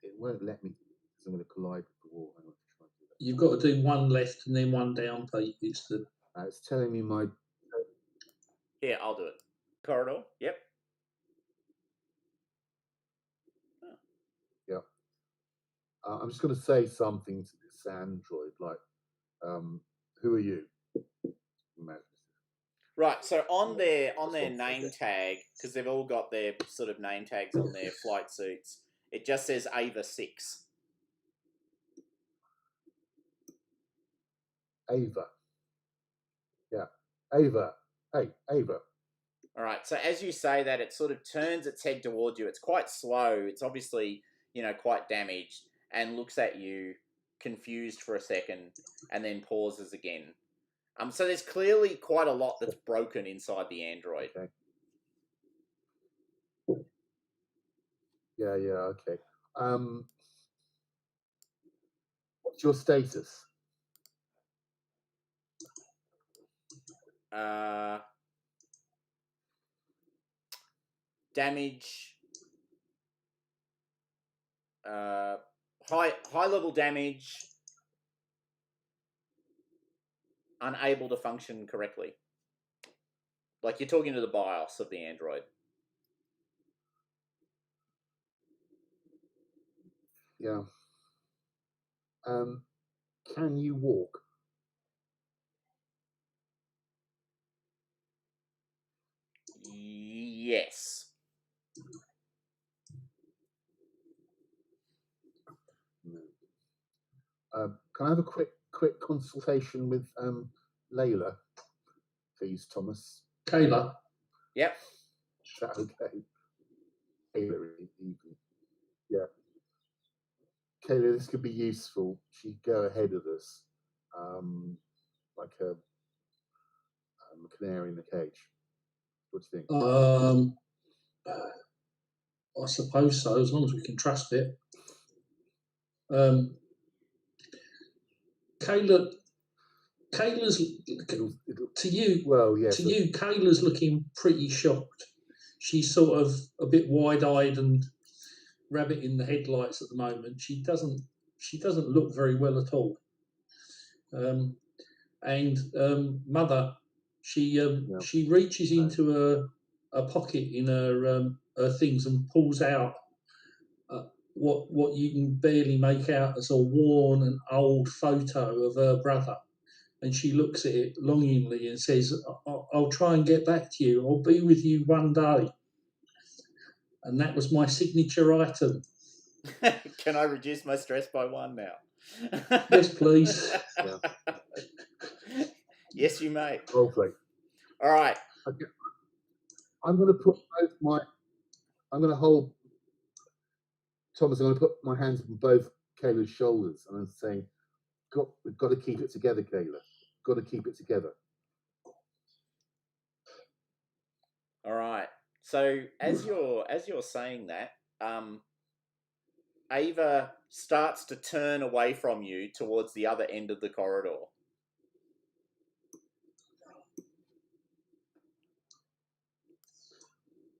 It won't let me because I'm going to collide with the wall. I'm going to try and do that. You've got to do one left and then one down, Pete. It's telling me my. Here, I'll do it. Corridor. Yep. Oh. Yeah. I'm just going to say something to this android, like, "Who are you?" Right. So on their name tag, because they've all got their sort of name tags on their flight suits, it just says Ava 6. Ava. Yeah. Ava. Hey, Ava. All right. So as you say that, it sort of turns its head towards you. It's quite slow. It's obviously, quite damaged, and looks at you, confused for a second, and then pauses again. So there's clearly quite a lot that's broken inside the android. Okay. Yeah. Okay. What's your status? Damage. High level damage. Unable to function correctly. Like you're talking to the BIOS of the android. Yeah. Can you walk? Yes. Can I have a quick consultation with Layla, please, Thomas? Kayla. Yep. Is that okay? Kayla, even. Yeah. Kayla, this could be useful. She'd go ahead of us, like a canary in the cage. What do you think? I suppose so, as long as we can trust it. Kayla's to you. Well, yes. To you, Kayla's looking pretty shocked. She's sort of a bit wide-eyed and rabbit in the headlights at the moment. She doesn't look very well at all. Mother, she reaches into a pocket in her things and pulls out what you can barely make out as a worn and old photo of her brother. And she looks at it longingly and says, I'll try and get back to you. I'll be with you one day. And that was my signature item. Can I reduce my stress by 1 now? Yes, please. Yeah. Yes, you may. Roleplay. All right. Okay. I'm going to put I'm going to hold Thomas. I'm going to put my hands on both Kayla's shoulders, and I'm saying, "We've got to keep it together, Kayla. Got to keep it together." All right. So as you're saying that, Ava starts to turn away from you towards the other end of the corridor.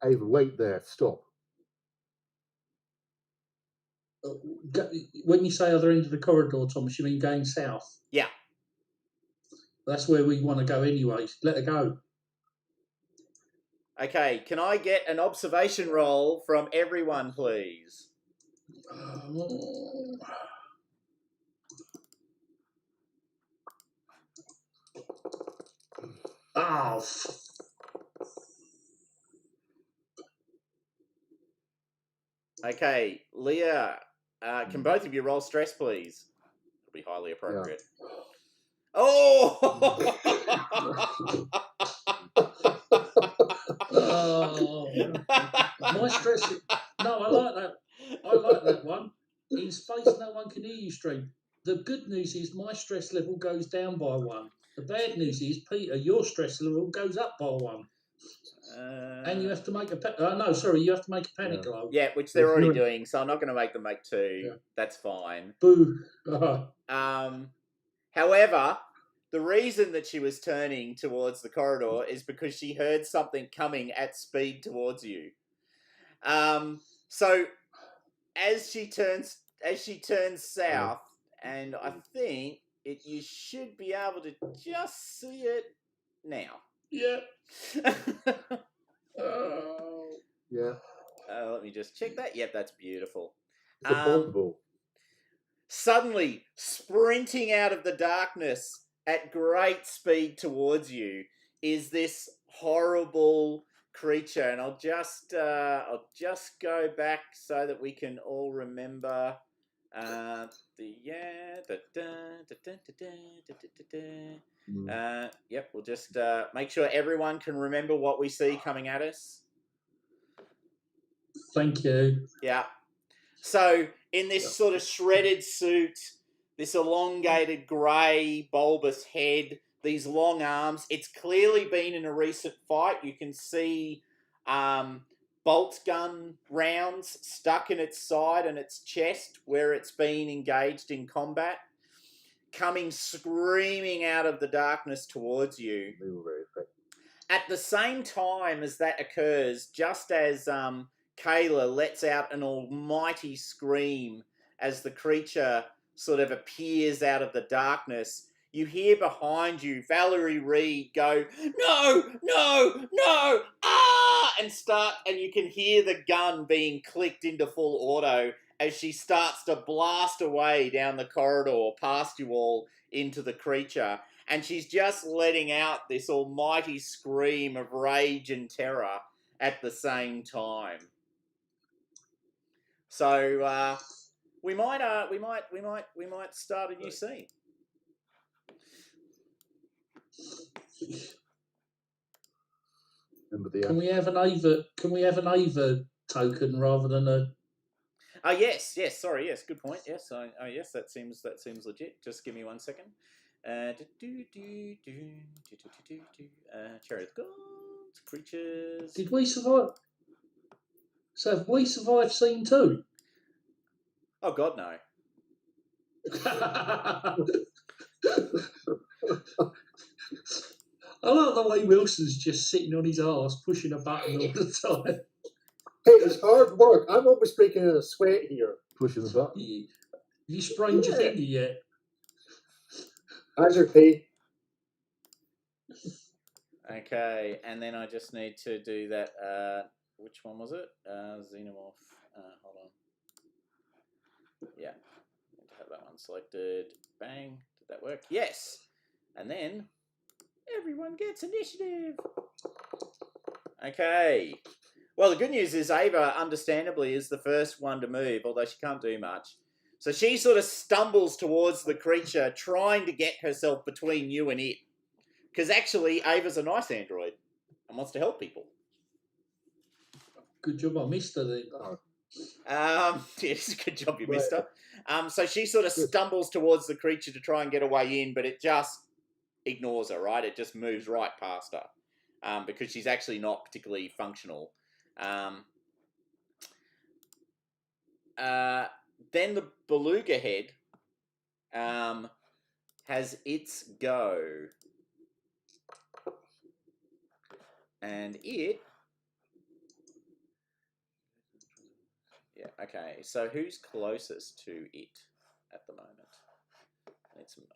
Ava, wait there. Stop. When you say other end of the corridor, Thomas, you mean going south? Yeah. That's where we want to go anyway. Let her go. Okay, can I get an observation roll from everyone, please? Oh. Okay, Leah, can both of you roll stress, please? It'll be highly appropriate. Yeah. Oh! My stress. No, I like that. I like that one. In space, no one can hear you, Stream. The good news is my stress level goes down by 1. The bad news is, Peter, your stress level goes up by 1. And you have to make you have to make a panic roll. Yeah, which they're already doing, so I'm not going to make them make 2. Yeah. That's fine. Boo. However, the reason that she was turning towards the corridor is because she heard something coming at speed towards you. So as she turns south, and I think you should be able to just see it now. Yeah. Yeah. Let me just check that. Yep, that's beautiful. It's a ball. Suddenly, sprinting out of the darkness at great speed towards you is this horrible creature, and I'll just go back so that we can all remember. Yep, we'll just make sure everyone can remember what we see coming at us. Thank you. Yeah. So, in this sort of shredded suit, this elongated grey bulbous head, these long arms, it's clearly been in a recent fight. You can see bolt gun rounds stuck in its side and its chest where it's been engaged in combat, coming screaming out of the darkness towards you. They were very effective. At the same time as that occurs, just as Kayla lets out an almighty scream as the creature sort of appears out of the darkness, you hear behind you Valerie Reed go, "No, no, no, ah!" and you can hear the gun being clicked into full auto as she starts to blast away down the corridor past you all into the creature. And she's just letting out this almighty scream of rage and terror at the same time. So we might start a new scene. Can we have an Ava token rather than a? Yes. Sorry, yes. Good point. Yes. Yes. That seems legit. Just give me 1 second. Chariot of Gods, creatures. Did we survive? So have we survived scene 2? Oh God, no. I like the way Wilson's just sitting on his arse pushing a button all the time. Hey, it's hard work. I'm almost breaking in a sweat here. Pushing the button. Have you sprained your finger yet? Hazard pay. Okay, and then I just need to do that. Which one was it? Xenomorph. Hold on. Yeah, need to have that one selected. Bang. Did that work? Yes. And then everyone gets initiative. Okay. Well, the good news is Ava, understandably, is the first one to move, although she can't do much. So she sort of stumbles towards the creature, trying to get herself between you and it. Because actually, Ava's a nice android and wants to help people. Good job I missed her then. Yes, good job you missed her. So she sort of stumbles towards the creature to try and get a way in, but it just ignores her, right? It just moves right past her because she's actually not particularly functional. then the beluga head has its go. And it... Yeah, okay. So who's closest to it at the moment?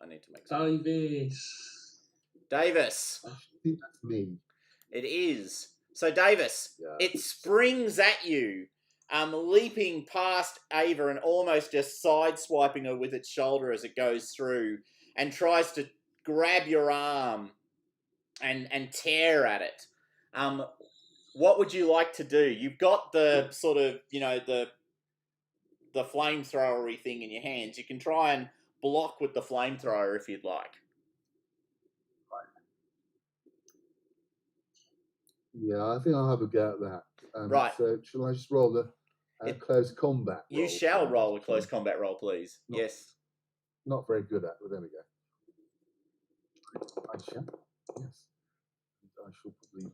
I need to make some... Davis. I think that's me. It is. So Davis, Yeah. it springs at you, leaping past Ava and almost just sideswiping her with its shoulder as it goes through, and tries to grab your arm and tear at it. What would you like to do? You've got the sort of, you know, the flamethrowery thing in your hands. You can try and block with the flamethrower if you'd like. Yeah, I think I'll have a go at that. Right. So shall I just roll the close combat roll? You shall roll a close combat roll, please. Yes. Not very good at, but there we go. I shall. Yes. I shall probably...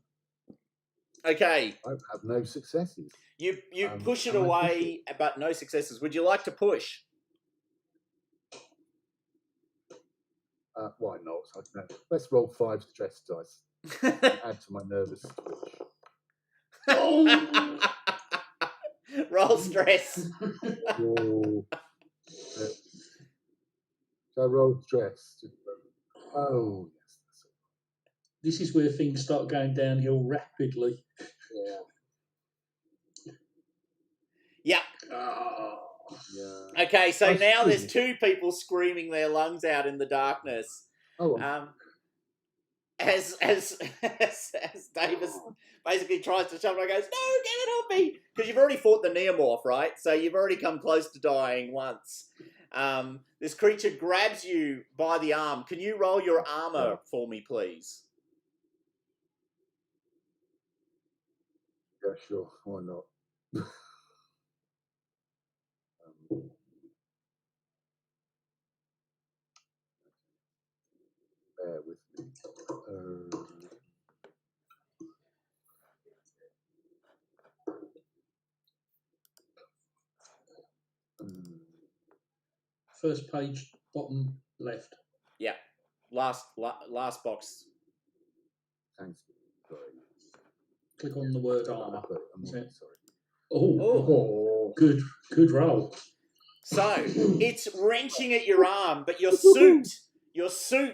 Okay. I have no successes. You push it away, but no successes. Would you like to push? Why not? I don't know. Let's roll 5 stress dice. Add to my nervous twitch. Roll stress. Oh. So I roll stress. Oh, yes. That's all. This is where things start going downhill rapidly. Yeah. Yeah. Okay, so I now see. there's 2 people screaming their lungs out in the darkness. Oh, As Davis basically tries to shove it, goes, no, get it off me! Because you've already fought the neomorph, right? So you've already come close to dying once. This creature grabs you by the arm. Can you roll your armor for me, please? yeah, sure. Why not? Bear with me. First page, bottom left. Yeah. Last box. Thanks. Sorry. Click on the word I've armor. got it. I'm Is really it? sorry. Oh, good roll. So it's wrenching at your arm, but your suit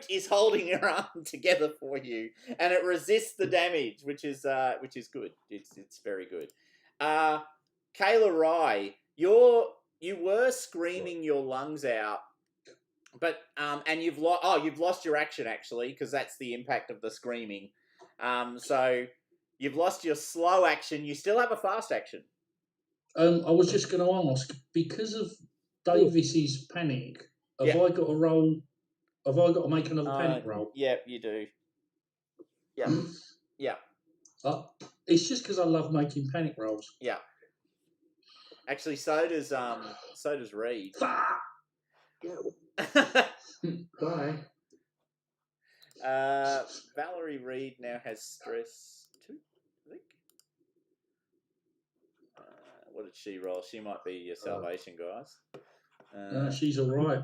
is holding your arm together for you, and it resists the damage, which is good. It's very good. Kayla Rye, you were screaming your lungs out, but and you've lost your action actually, because that's the impact of the screaming. So you've lost your slow action. You still have a fast action. I was just going to ask, because of Davis's panic, have I got to roll? Have I got to make another panic roll? Yeah, you do. Yeah, yeah. It's just because I love making panic rolls. Yeah. Actually, so does Reed. Bye. Valerie Reed now has stress 2, I think. What did she roll? She might be your salvation, guys. She's all right.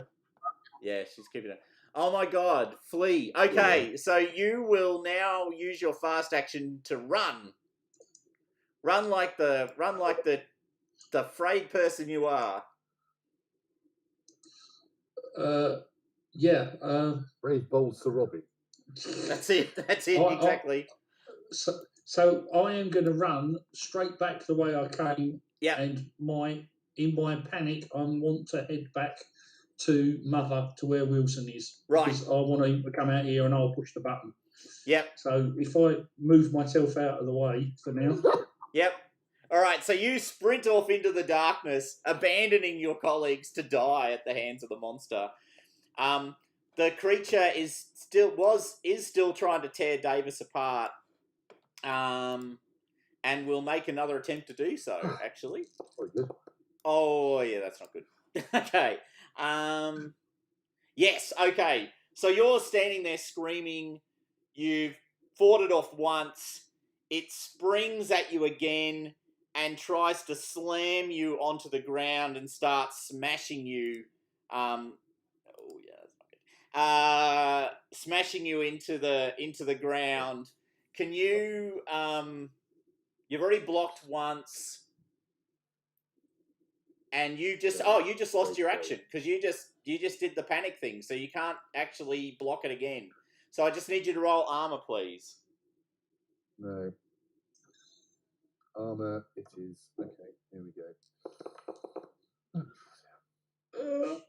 Yeah, she's keeping it. Oh my God, Flea. Okay, so you will now use your fast action to run. Run like the afraid person you are. Brave, bold Sir Robbie. That's it. Exactly. So I am going to run straight back the way I came. Yeah. And in my panic, I want to head back to Mother, to where Wilson is. Right. Because I want to come out here and I'll push the button. Yep. So if I move myself out of the way for now. Yep. All right. So you sprint off into the darkness, abandoning your colleagues to die at the hands of the monster. The creature is still trying to tear Davis apart. And will make another attempt to do so, actually. Oh, yeah, that's not good. Okay. Yes, okay. So you're standing there screaming. You've fought it off once. It springs at you again. and tries to slam you onto the ground and starts smashing you. Smashing you into the ground. Can you? You've already blocked once, and you just lost your action because you just did the panic thing, so you can't actually block it again. So I just need you to roll armor, please. No. Armor it is. Okay, here we go.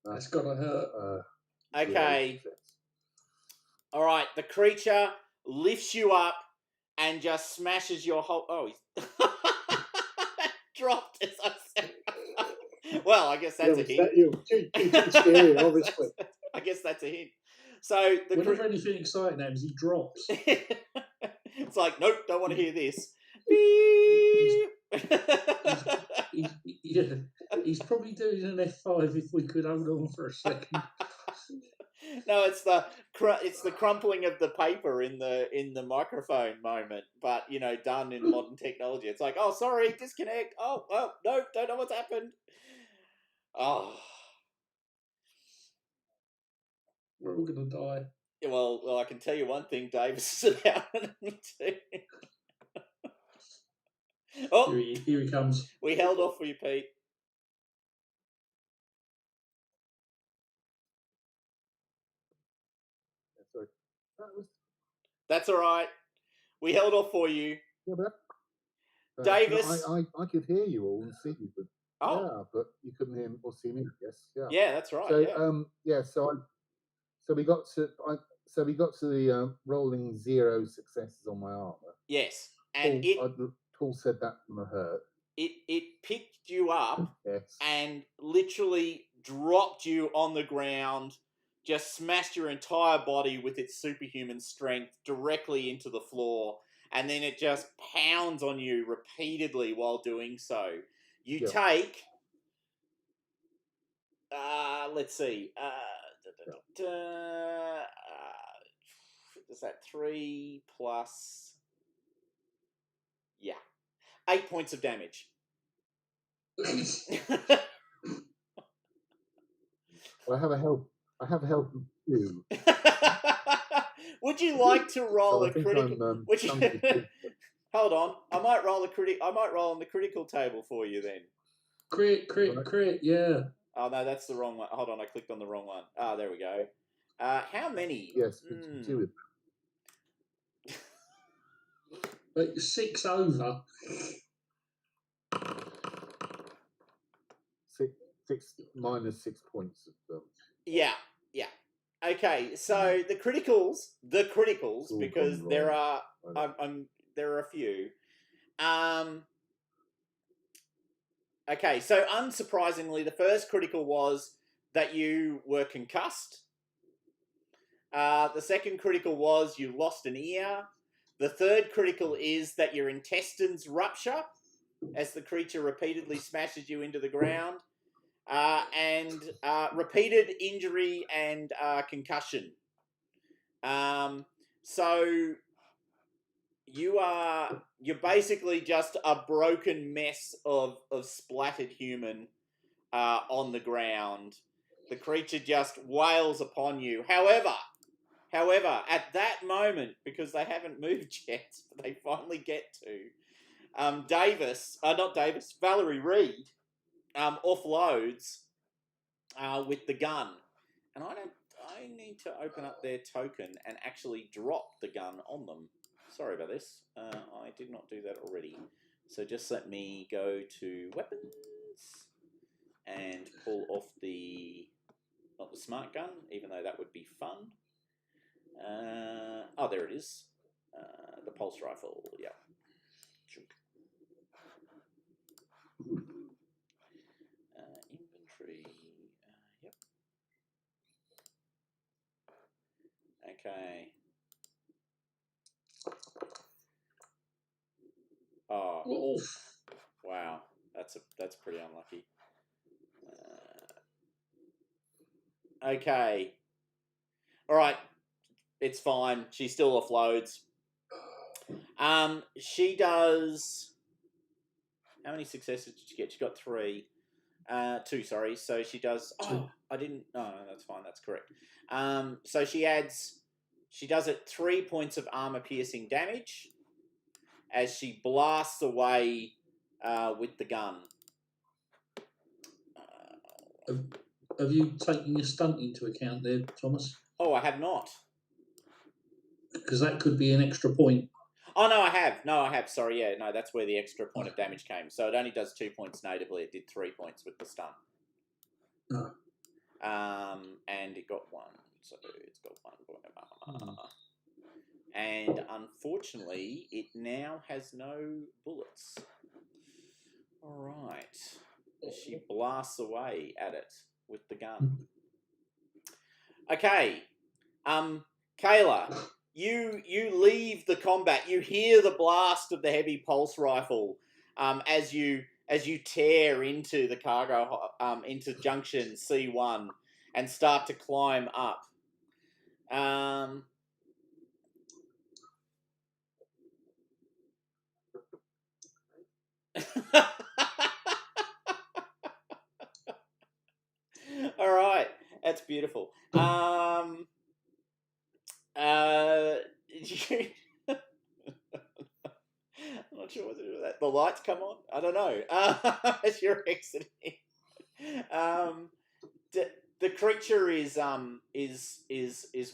That's gotta hurt. Okay. All right. The creature lifts you up and just smashes your whole. Oh, he's dropped as I said. Well, I guess that's a hint. Too scary, obviously. I guess that's a hint. So whenever anything exciting happens, he drops. It's like, nope, don't want to hear this. Beep. He's probably doing an F5 if we could hold on for a second. No, it's the crumpling of the paper in the microphone moment, but done in modern technology. It's like, oh, sorry, disconnect. Oh, no, don't know what's happened. Oh, we're all gonna die. Yeah, well, I can tell you one thing, Davis is about to. Oh, here he comes. We held off for you, Pete. Sorry. That's all right. We held off for you. Yeah, but Davis. I could hear you all and see you, but oh, but you couldn't hear or see me. Yes, yeah. Yeah, that's right. So so we got to the rolling 0 successes on my armor. Yes, and Paul said that from a hurt. It picked you up yes. and literally dropped you on the ground, just smashed your entire body with its superhuman strength directly into the floor, and then it just pounds on you repeatedly while doing so. You take, let's see, is that 3 plus, 8 points of damage. Well, I have a health too. Would you like to roll a critical? Hold on, I might roll on the critical table for you then. Crit, yeah. Oh no, that's the wrong one. Hold on, I clicked on the wrong one. Ah, there we go. How many? Yes, 2 Like 6 over. 6 minus 6 points of them. Yeah. Okay, so the criticals, because there are a few. Okay, so unsurprisingly, the first critical was that you were concussed. The second critical was you lost an ear. The third critical is that your intestines rupture as the creature repeatedly smashes you into the ground. And repeated injury and concussion. So you're basically just a broken mess of splattered human on the ground. The creature just wails upon you. However, at that moment, because they haven't moved yet, but they finally get to, Valerie Reed offloads with the gun, and I need to open up their token and actually drop the gun on them. Sorry about this. I did not do that already. So just let me go to weapons and pull off not the smart gun, even though that would be fun. There it is. The pulse rifle. Yeah. Inventory. Yep. Okay. Oh. Oof. Wow. That's pretty unlucky. Okay. All right. It's fine. She still offloads. She does. How many successes did she get? She got 3. 2, sorry. So she does. Oh, I didn't. No, that's fine. That's correct. So she adds. She does it 3 points of armor-piercing damage as she blasts away with the gun. Have you taken your stunt into account there, Thomas? Oh, I have not. Because that could be an extra point. Oh, no, I have. No, I have. Sorry, yeah. No, that's where the extra point of damage came. So it only does 2 points natively. It did 3 points with the stun. Oh. And it got 1. So it's got 1 point of armor. And unfortunately, it now has no bullets. All right. She blasts away at it with the gun. Okay. Kayla, you leave the combat. You hear the blast of the heavy pulse rifle as you tear into the cargo into junction C1 and start to climb up. All right, that's beautiful. I'm not sure what to do with that. The lights come on. I don't know. As you're exiting, the creature is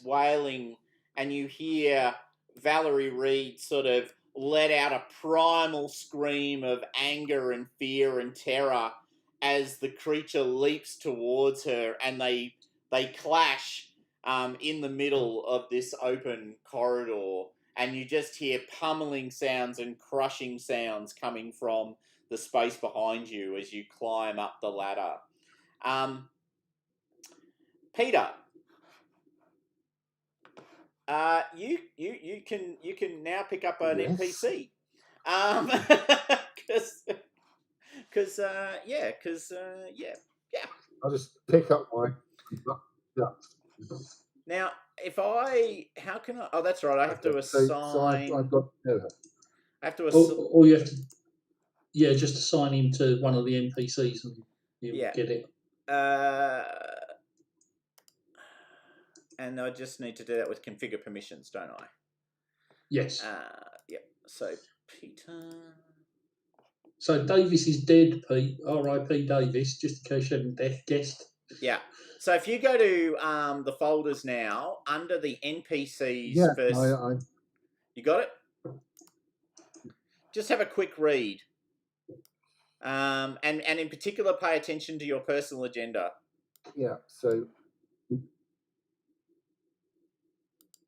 wailing, and you hear Valerie Reed sort of let out a primal scream of anger and fear and terror as the creature leaps towards her, and they clash in the middle of this open corridor, and you just hear pummeling sounds and crushing sounds coming from the space behind you as you climb up the ladder. Peter, you can now pick up an NPC, because I'll just pick up my. Now, how can I? Oh, that's right. I have to assign. So I've got. I have to assign. Or you have to, just assign him to one of the NPCs and you'll get it. And I just need to do that with configure permissions, don't I? Yes. Yep. So Peter. So Davis is dead, Pete. R.I.P. Davis, just in case you hadn't guessed. Yeah. So if you go to the folders now, under the NPCs first. You got it? Just have a quick read. And in particular, pay attention to your personal agenda. Yeah. So.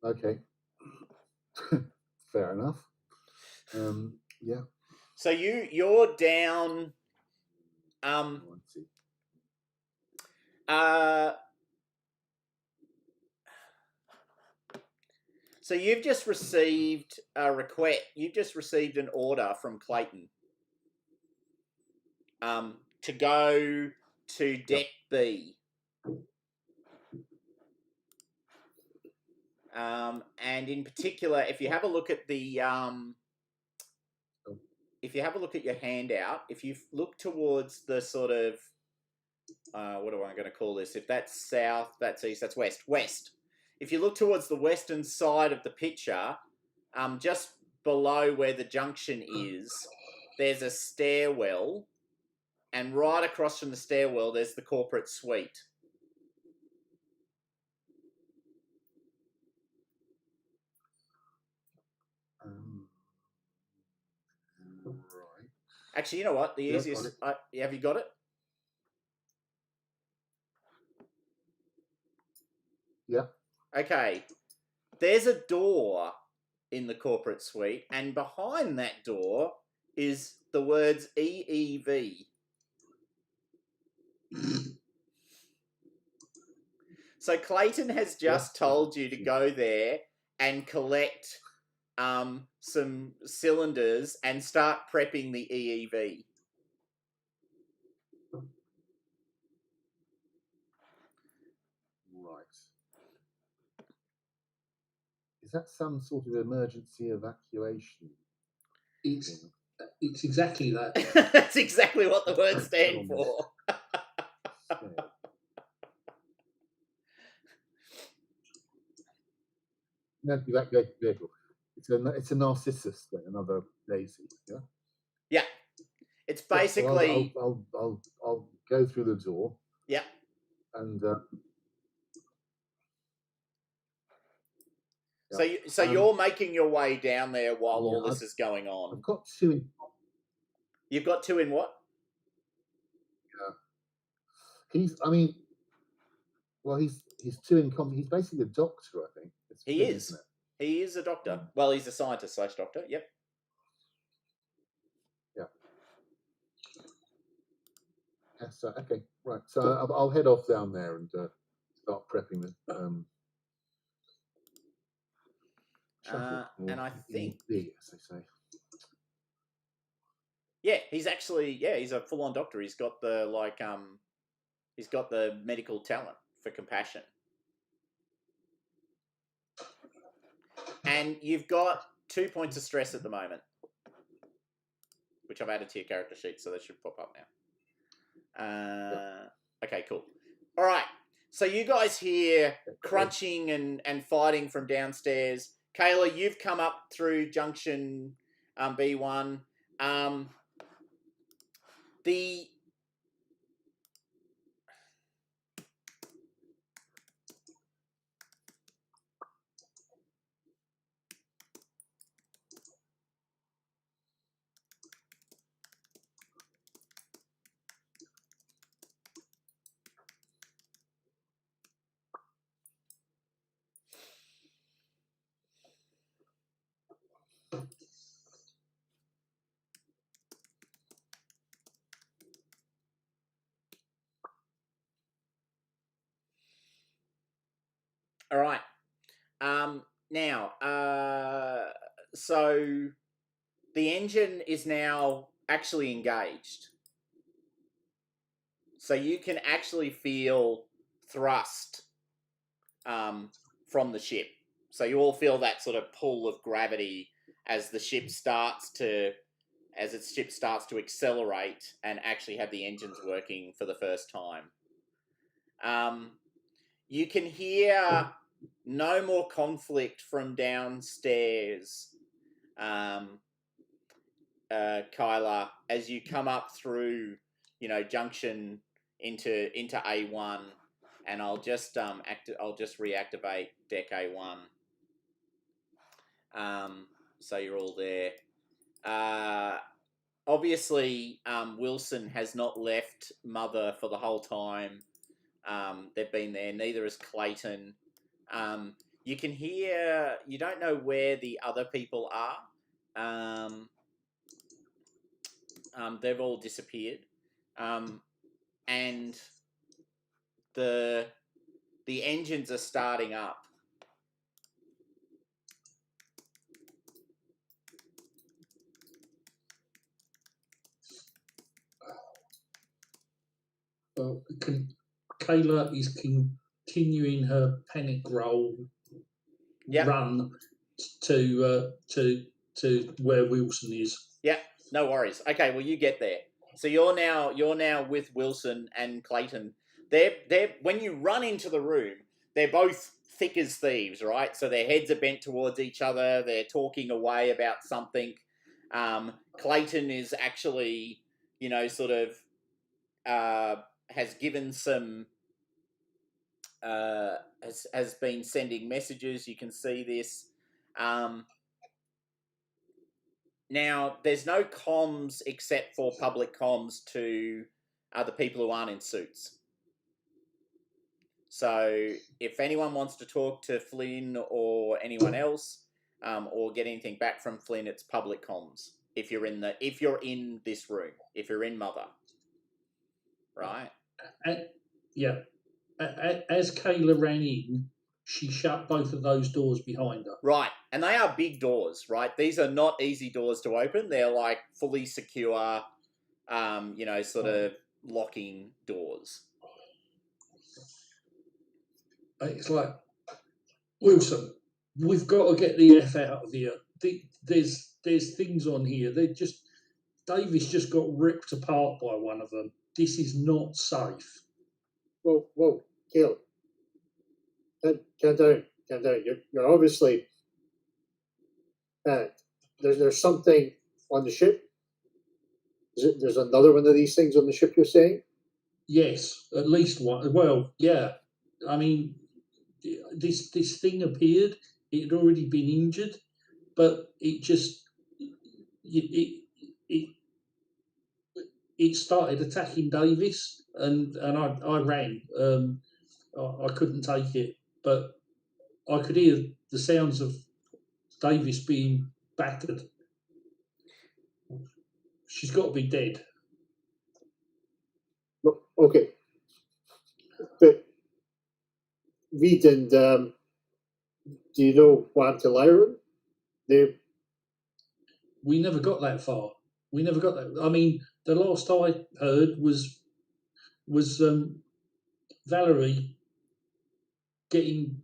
Okay. Fair enough. Yeah. So you're down. So you've just received a request. You've just received an order from Clayton. To go to Deck B. And in particular, if you have a look at the if you have a look at your handout, if you look towards the sort of what am I going to call this? If that's south, that's east, that's west. West. If you look towards the western side of the picture, just below where the junction is, there's a stairwell, and right across from the stairwell, there's the corporate suite. Right. Actually, you know what? The easiest. Have you got it? Yeah. Okay. There's a door in the corporate suite, and behind that door is the words EEV. So Clayton has just told you to go there and collect some cylinders and start prepping the EEV. Right. Is that some sort of emergency evacuation It's exactly that. That's exactly what the words stand for. Yeah. Navigate vehicle. It's a Narcissus, then, another Daisy. Yeah. Yeah, it's basically. So I'll go through the door. Yeah. And So you're making your way down there while all this is going I've on. got two in. You've got two in what? Yeah. He's two in. He's basically a doctor, I think. He is. He is a doctor. Well, he's a scientist / doctor. Yep. Yeah. Yes. Okay. Right. So I'll head off down there and start prepping the shuttle. And I think, as they say. Yeah, he's a full-on doctor. He's got the he's got the medical talent for compassion. And you've got 2 points of stress at the moment, which I've added to your character sheet, so they should pop up now. Okay, cool. All right, so you guys hear crunching and fighting from downstairs. Kayla, you've come up through junction B1. All right. Now, so the engine is now actually engaged. So you can actually feel thrust from the ship. So you all feel that sort of pull of gravity as the ship starts to accelerate and actually have the engines working for the first time. You can hear no more conflict from downstairs, Kyla, as you come up through, junction into A1, and I'll just reactivate deck A1. So you're all there. Obviously, Wilson has not left Mother for the whole time. They've been there. Neither has Clayton. You can hear. You don't know where the other people are. They've all disappeared, and the engines are starting up. Kayla is continuing her panic roll run to where Wilson is. Yeah, no worries. Okay, well you get there. So you're now with Wilson and Clayton. They're when you run into the room, they're both thick as thieves, right? So their heads are bent towards each other. They're talking away about something. Clayton is actually, has given some. Has been sending messages. You can see this. Now, there's no comms except for public comms to the people who aren't in suits. So if anyone wants to talk to Flynn or anyone else, or get anything back from Flynn, it's public comms. If you're in this room, if you're in Mother, right? Yeah. As Kayla ran in, she shut both of those doors behind her. Right, and they are big doors, right? These are not easy doors to open. They're like fully secure, of locking doors. It's like, Wilson, we've got to get the F out of here. There's there's things on here. Davis just got ripped apart by one of them. This is not safe. Whoa, Caleb. Calm down. You're obviously panicked. There's something on the ship. There's another one of these things on the ship, you're saying? Yes, at least one. Well, yeah. I mean, this thing appeared. It had already been injured, but it just it started attacking Davis, and I ran. I couldn't take it, but I could hear the sounds of Davis being battered. She's got to be dead. Okay. But Reed and do you know what happened to Lyra? We never got that far. We never got that. I mean, the last I heard was Valerie getting,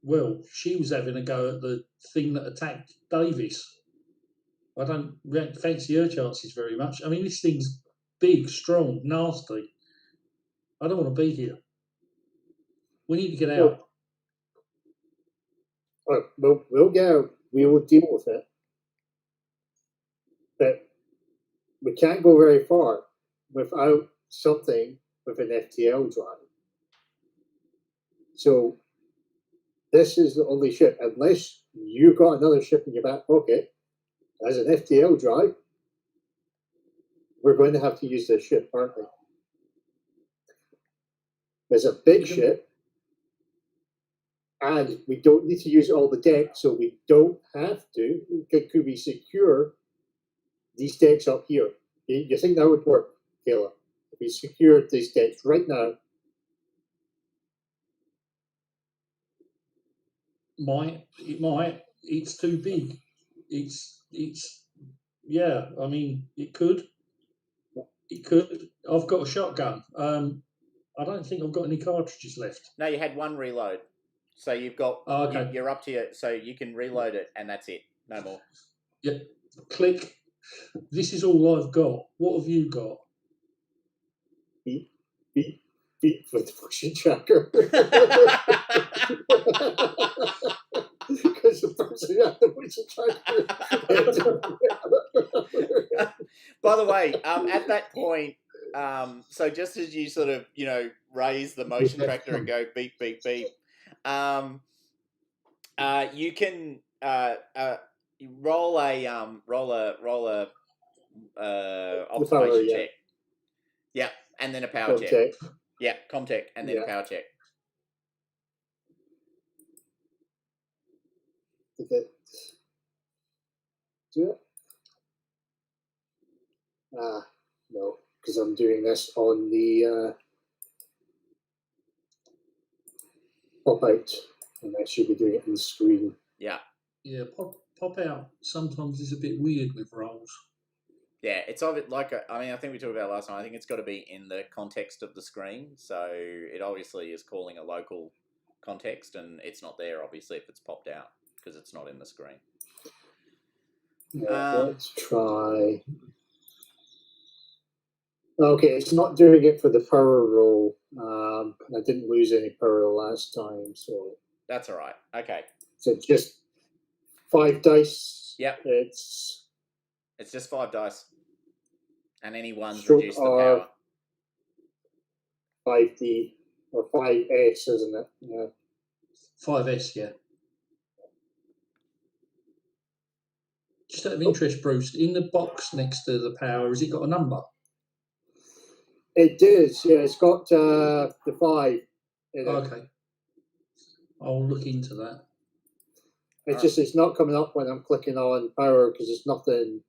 well, she was having a go at the thing that attacked Davis. I don't fancy her chances very much. I mean, this thing's big, strong, nasty. I don't want to be here. We need to get out. We'll get out. We will deal with it. But we can't go very far without something with an FTL drive. So this is the only ship, unless you've got another ship in your back pocket as an FTL drive, we're going to have to use this ship, aren't we? There's a big ship, and we don't need to use all the decks, so we don't have to. Could we secure these decks up here? You think that would work, Kayla? If we secured these decks right now? It might. It's too big. Yeah, I mean, it could. I've got a shotgun. I don't think I've got any cartridges left. No, you had one reload. So you've got, okay. You're up to it, so you can reload it, and that's it. No more. Yep. Click. This is all I've got. What have you got? Beep with the motion tracker. Because the person had the motion tracker. By the way, at that point, so just as you sort of, raise the motion tracker and go beep, beep, beep, you can roll a observation check. Yeah, and then a power check. Yeah, Comtech, and then a power check. Did it do it? No, because I'm doing this on the pop out, and I should be doing it on the screen. Yeah. Yeah, pop out sometimes is a bit weird with rolls. Yeah, it's of it like I think we talked about it last time. I think it's got to be in the context of the screen. So it obviously is calling a local context, and it's not there obviously if it's popped out because it's not in the screen. Yeah, let's try. Okay, it's not doing it for the power roll. I didn't lose any power last time, so that's all right. Okay. So just 5 dice. Yep. It's just 5 dice. And any ones reduce the power. 5D or 5S, isn't it? Yeah. 5S, yeah. Just out of interest, Bruce, in the box next to the power, has it got a number? It does, yeah. It's got the 5 in it. Okay. I'll look into that. It's just it's not coming up when I'm clicking on power because there's nothing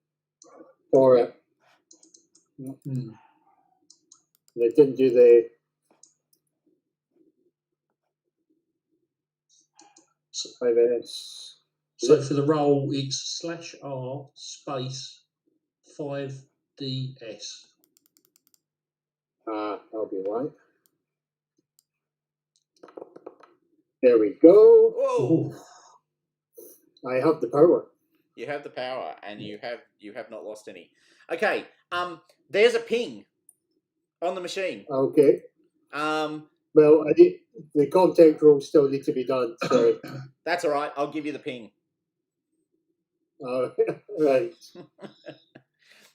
for it. Mm. It didn't do the. So for the roll, it's /R space 5DS. That'll be right. There we go. Whoa. I have the power. You have the power, and you have not lost any. Okay. There's a ping on the machine. Okay. Well, the contact rules still need to be done. So that's all right. I'll give you the ping. Right.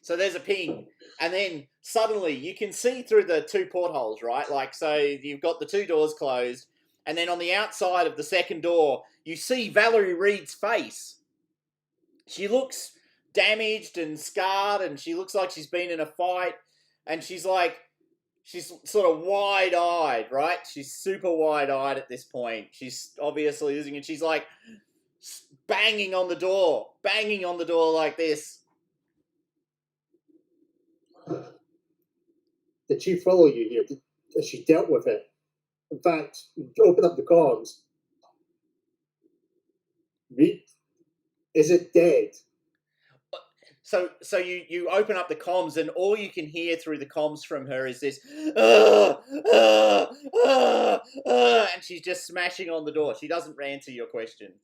So there's a ping, and then suddenly you can see through the 2 portholes, right? Like, so you've got the 2 doors closed, and then on the outside of the second door, you see Valerie Reed's face. She looks damaged and scarred, and she looks like she's been in a fight, and she's sort of wide-eyed, right? She's super wide-eyed at this point. She's obviously losing it. She's like banging on the door like this. Did she follow you here? Has she dealt with it? In fact, open up the comms. Reed, is it dead? So you open up the comms, and all you can hear through the comms from her is this, and she's just smashing on the door. She doesn't answer your question.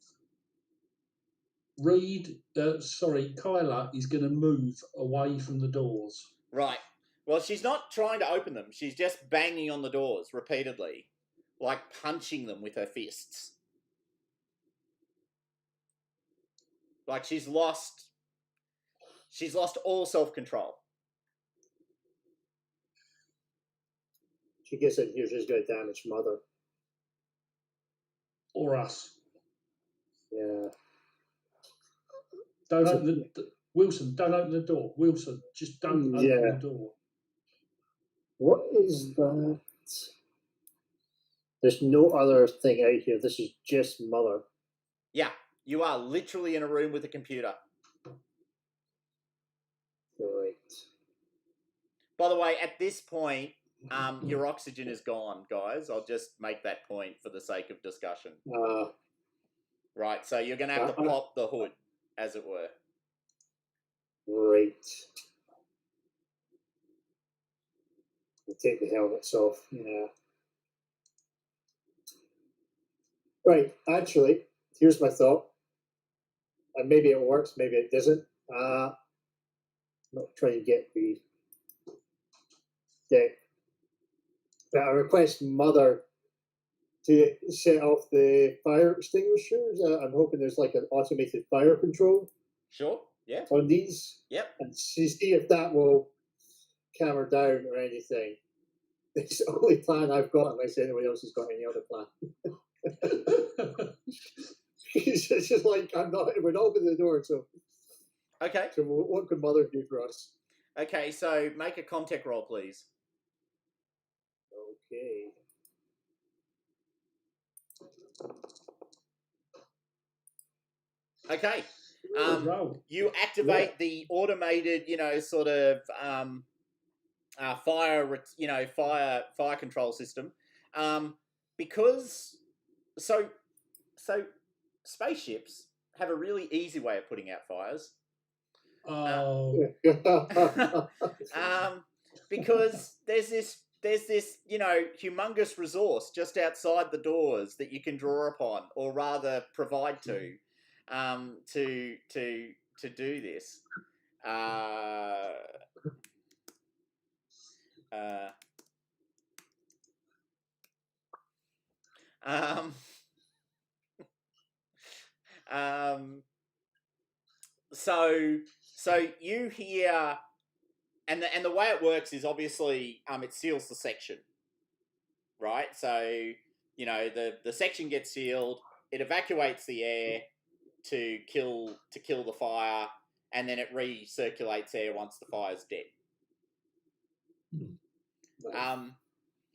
Kyla is going to move away from the doors. Right. Well, she's not trying to open them. She's just banging on the doors repeatedly, like punching them with her fists. Like she's lost all self-control. She gets in here, she's going to damage Mother. Or us. Yeah. Don't open Wilson, don't open the door. Wilson, just don't open the door. What is that? There's no other thing out here. This is just Mother. Yeah, you are literally in a room with a computer. Right. By the way, at this point, your oxygen is gone, guys. I'll just make that point for the sake of discussion. Right, so you're going to have to pop the hood, as it were. Right. We'll take the helmets off. Yeah. Right. Actually, here's my thought. And maybe it works, maybe it doesn't. Not trying to get the deck. But I request Mother to set off the fire extinguishers. I'm hoping there's like an automated fire control. Sure. Yeah. On these. Yep. And see if that will calm her down or anything. It's the only plan I've got, unless anyone else has got any other plan. It's just like we're not opening the door, so. Okay. So what could Mother do for us? Okay, so make a contact roll, please. Okay. Okay. You activate the automated, sort of fire control system, because so spaceships have a really easy way of putting out fires. Because there's this humongous resource just outside the doors that you can draw upon, or rather provide to do this. So you hear, and the way it works is obviously it seals the section, right? So the section gets sealed, it evacuates the air to kill the fire, and then it recirculates air once the fire's dead.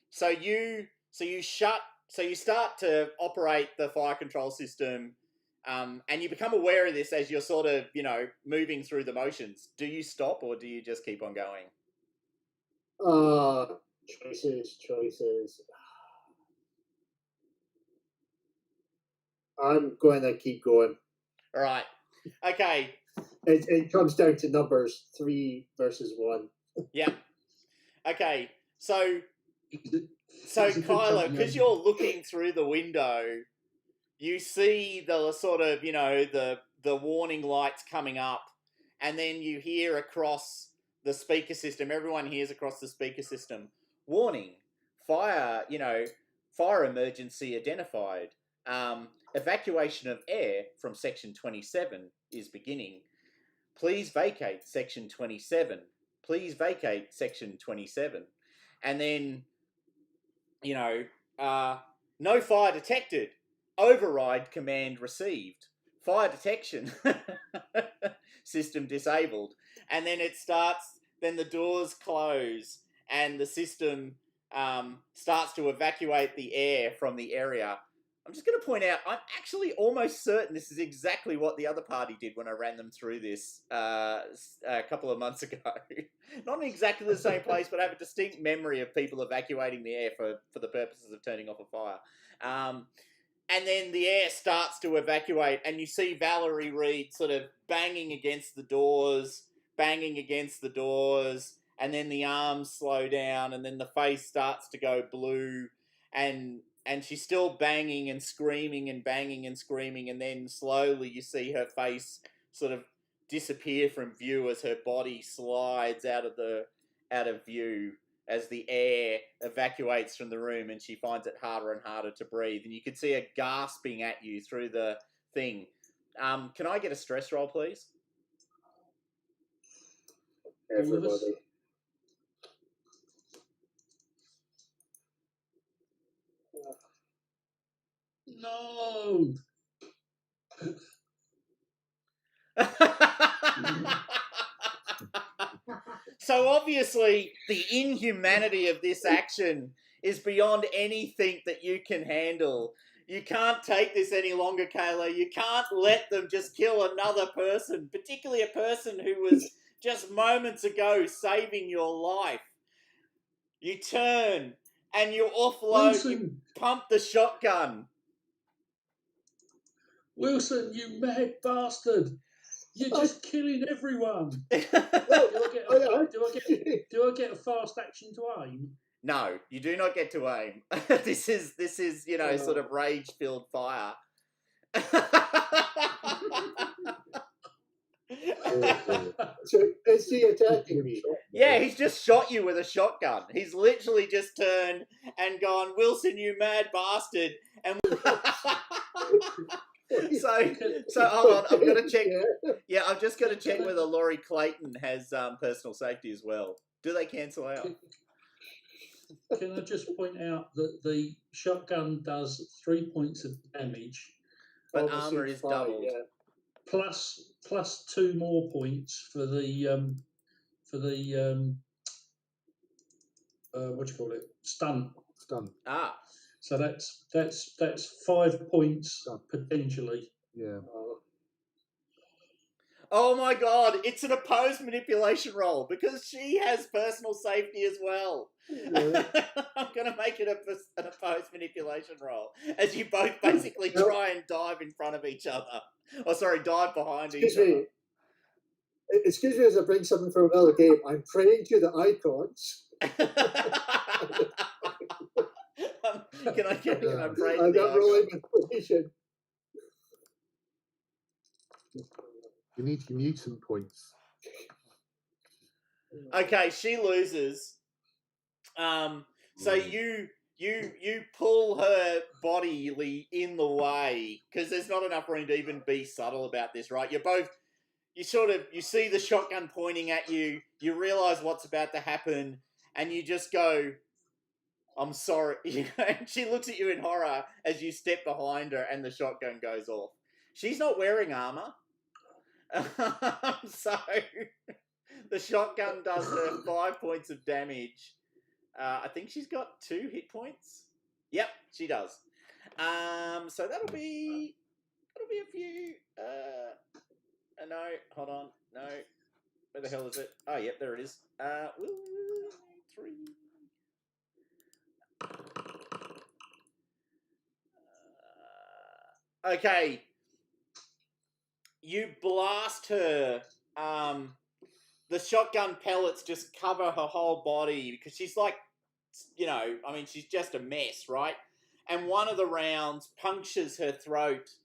So you start to operate the fire control system. And you become aware of this as you're sort of, moving through the motions. Do you stop, or do you just keep on going? Choices. I'm going to keep going. All right. Okay. It comes down to numbers 3 versus 1. Yeah. Okay. So Kyla, because you're looking through the window, you see the sort of, the the warning lights coming up, and then you hear across the speaker system, everyone hears across the speaker system, warning, fire emergency identified. Evacuation of air from section 27 is beginning. Please vacate section 27. Please vacate section 27. And then, no fire detected. Override command received. Fire detection system disabled. And then it starts, then the doors close and the system starts to evacuate the air from the area. I'm just going to point out, I'm actually almost certain this is exactly what the other party did when I ran them through this a couple of months ago. Not in exactly the same place, but I have a distinct memory of people evacuating the air for the purposes of turning off a fire. And then the air starts to evacuate, and you see Valerie Reed sort of banging against the doors, and then the arms slow down, and then the face starts to go blue, and she's still banging and screaming, and then slowly you see her face sort of disappear from view as her body slides out of view as the air evacuates from the room, and she finds it harder and harder to breathe. And you can see her gasping at you through the thing. Can I get a stress roll, please? Everybody. No. So obviously the inhumanity of this action is beyond anything that you can handle. You can't take this any longer, Kayla. You can't let them just kill another person, particularly a person who was just moments ago saving your life. You turn and you offload, Wilson. you pump the shotgun. Wilson, you mad bastard! You're just killing everyone. Do I get a fast action to aim? No, you do not get to aim. This is sort of rage-filled fire. So is he attacking me? Yeah, he's just shot you with a shotgun. He's literally just turned and gone, Wilson, you mad bastard. And so hold on, I'm gonna check. Yeah, I'm just gonna check whether Laurie Clayton has personal safety as well. Do they cancel out? Can I just point out that the shotgun does 3 points of damage, but Obviously armor is fine, doubled. yeah. plus 2 more points for the what do you call it? Stun. Ah, So that's 5 points potentially. Yeah. oh my God! It's an opposed manipulation roll because she has personal safety as well. Yeah. I'm gonna make it an opposed manipulation roll as you both basically try and dive in front of each other. Oh, sorry, dive behind each other. Excuse me as I bring something from another game. I'm praying to the icons. Can I pray to I the got icon? rolling information. You need your mutant points. Okay, she loses. So you pull her bodily in the way because there's not enough room to even be subtle about this, right? You see the shotgun pointing at you. You realize what's about to happen, and you just go, "I'm sorry." And she looks at you in horror as you step behind her, and the shotgun goes off. She's not wearing armor. So the shotgun does her 5 points of damage. I think she's got 2 hit points. Yep, she does. So that'll be a few. No, hold on. No, where the hell is it? Oh, yep, there it is. 3. Okay. You blast her. The shotgun pellets just cover her whole body because she's like, she's just a mess, right? And one of the rounds punctures her throat,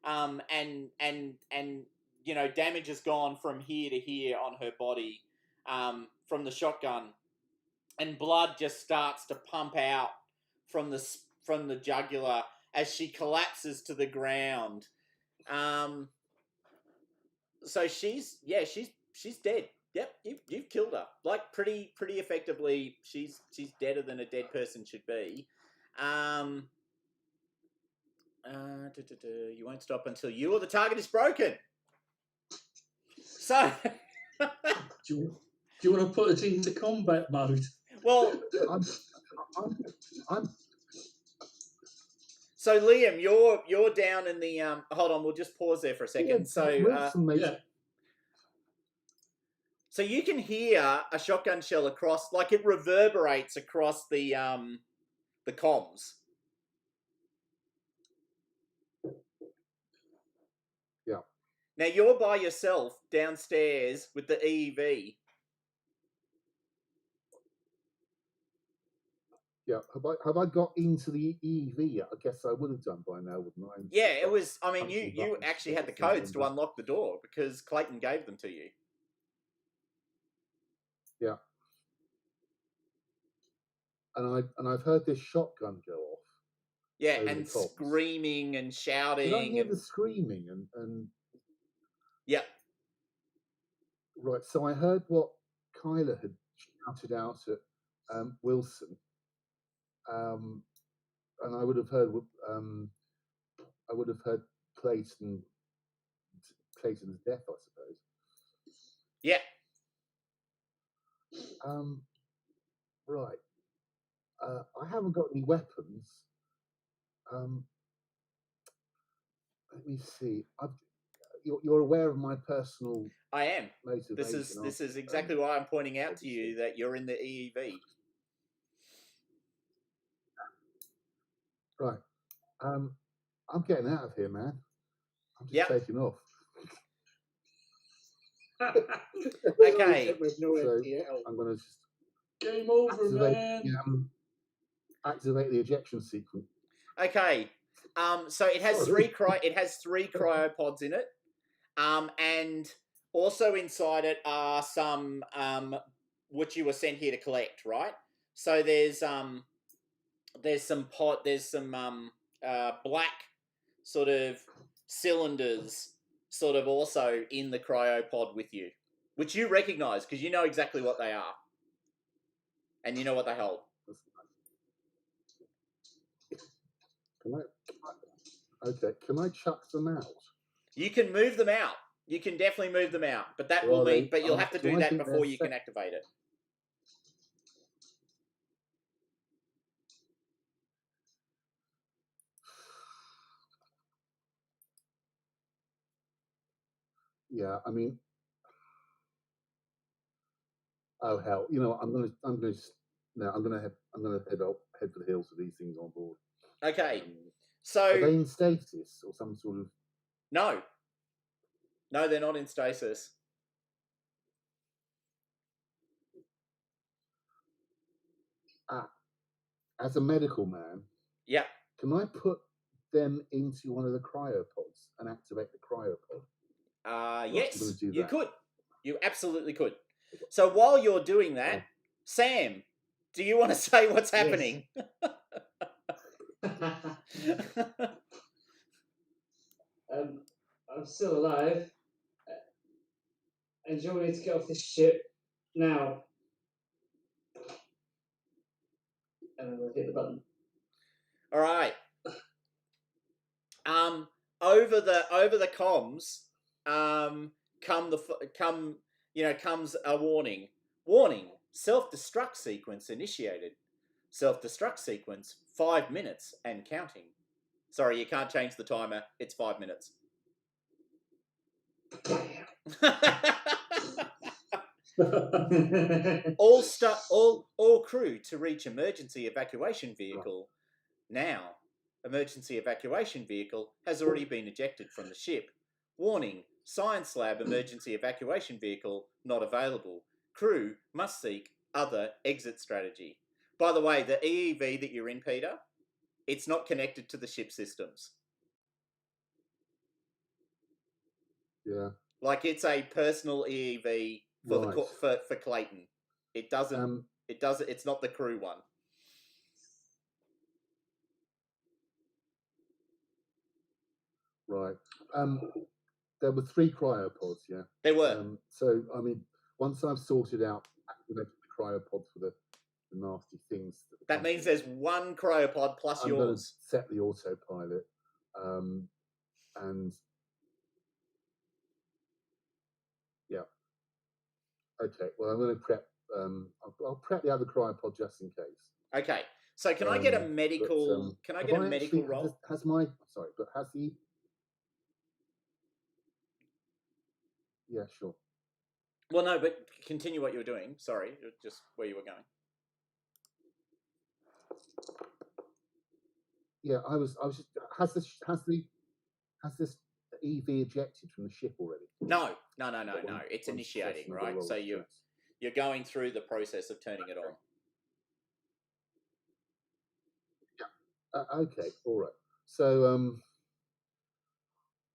and you know, damage has gone from here to here on her body from the shotgun, and blood just starts to pump out from the jugular as she collapses to the ground. So she's dead. Yep, you've killed her, like pretty effectively. She's deader than a dead person should be. You won't stop until you or the target is broken. So, Do you want to put it into combat mode? well, I'm so Liam, you're down in the hold on, we'll just pause there for a second. Wilson makes Yeah. So you can hear a shotgun shell across, like it reverberates across the comms. Yeah. Now you're by yourself downstairs with the EEV. Yeah, have I got into the EV yet? I guess I would have done by now, wouldn't I? Yeah, it was. I mean, Punching you buttons, actually had the everything, codes to unlock the door because Clayton gave them to you. Yeah. And I've heard this shotgun go off. Yeah, over and the comms. screaming and shouting. Did I hear and... the screaming and Yeah. Right, so I heard what Kyla had shouted out at Wilson, and I would have heard Clayton's death, I suppose. Yeah. Right. I haven't got any weapons. Let me see. You're aware of my personal. I am. Motivation. This is exactly why I'm pointing out to you that you're in the EEV. Right. I'm getting out of here, man. I'm just Yep. taking off. Okay. So, I'm going to just Game over, man. Activate the ejection sequence. Okay. So it has Sorry. three cryopods in it. And also inside it are some which you were sent here to collect, right? So there's some black sort of cylinders sort of also in the cryopod with you, which you recognize because you know exactly what they are. And you know what they hold. Can I chuck them out? You can move them out. You can definitely move them out, but that will mean. But you'll have to do that before you can activate it. Yeah, I mean, oh hell! You know what? I'm gonna head for the hills with these things on board. Okay, so are they in stasis or some sort of? No, they're not in stasis. As a medical man, yeah, can I put them into one of the cryopods and activate the cryopod? Yes, you could. You absolutely could. So while you're doing that, Sam, do you want to say what's happening? I'm still alive. And do you want me to get off this ship now? And I'm going to hit the button. All right. Over the comms, comes a warning. Warning: self-destruct sequence initiated. Self-destruct sequence 5 minutes and counting. Sorry, you can't change the timer. It's 5 minutes. all crew to reach emergency evacuation vehicle. Now, emergency evacuation vehicle has already been ejected from the ship. Warning: science lab emergency evacuation vehicle not available. Crew must seek other exit strategy. By the way, the EEV that you're in, Peter, it's not connected to the ship systems. Yeah. Like it's a personal EEV for Right. for Clayton. It doesn't. It's not the crew one. Right. There were 3 cryopods, yeah. There were. So I mean, once I've sorted out activating the cryopods for the nasty things, That means there's 1 cryopod plus I'm going to yours. set the autopilot, and yeah. Okay. Well, I'm going to prep. I'll prep the other cryopod just in case. Okay. So can I get a medical? Can I get a medical roll? Has my sorry, but has the? Yeah, sure. Well, no, but continue what you were doing. Sorry, just where you were going. Yeah, I was just. Has this EV ejected from the ship already? No. It's initiating, right? So you're going through the process of turning it on. Okay, all right. So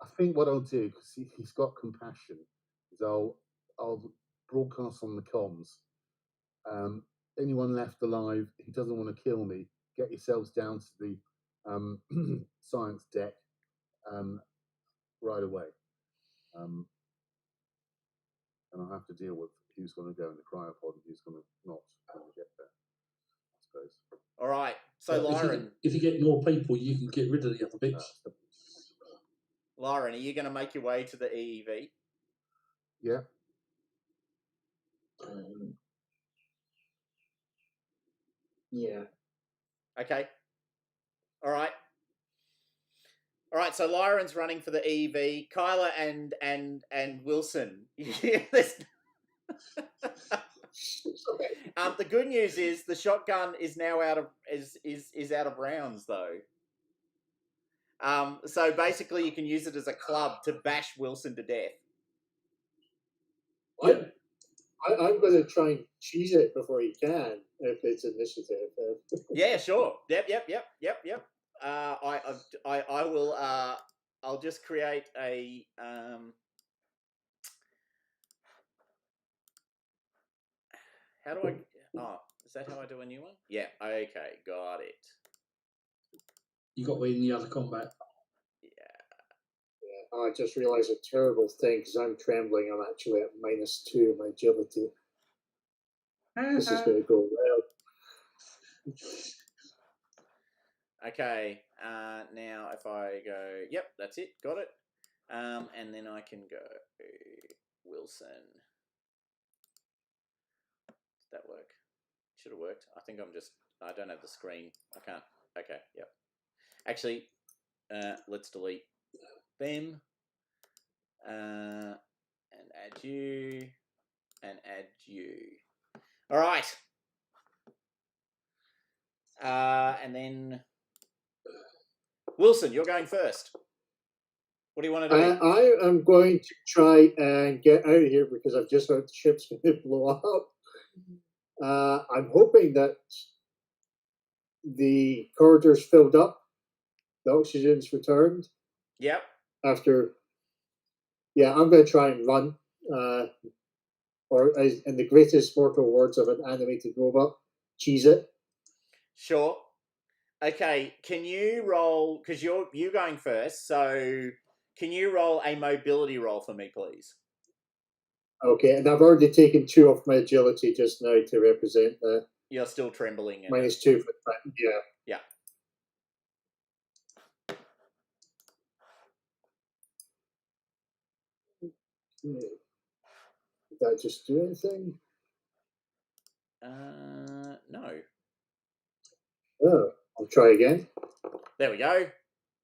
I think what I'll do, because he's got compassion, is I'll broadcast on the comms. Anyone left alive who doesn't want to kill me, get yourselves down to the science deck right away. And I'll have to deal with who's going to go in the cryopod and who's going to not when we get there, I suppose. All right. So, Lyron, if you get more people, you can get rid of the other bits. Lyron, are you going to make your way to the EEV? Yeah. Yeah. Okay. All right. So Lyron's running for the EV. Kyla and Wilson. The good news is the shotgun is now out of out of rounds though. So basically you can use it as a club to bash Wilson to death. Yeah. I'm going to try and cheese it before he can, if it's initiative. Yeah, sure. Yep. I will. I'll just create a. How do I? Oh, is that how I do a new one? Yeah. Okay, got it. You got me in the other combat. Yeah. I just realised a terrible thing because I'm trembling. I'm actually at -2 my agility. This is going to go well. Okay. Now if I go, yep, that's it. Got it. And then I can go Wilson. Did that work? Should have worked. I think I don't have the screen. I can't. Okay. Yep. Actually, let's delete them. And add you. And add you. All right. And then Wilson, you're going first. What do you want to do? I am going to try and get out of here because I've just heard the ship's going to blow up. I'm hoping that the corridor's filled up, the oxygen's returned. Yep. I'm going to try and run, or in the greatest mortal words of an animated robot, cheese it. Sure. Okay, can you roll, because you're going first, so can you roll a mobility roll for me, please? Okay, and I've already taken 2 off my agility just now to represent the... You're still trembling. -2 for that, yeah. Yeah. Did that just do anything? No. Oh, I'll try again. There we go.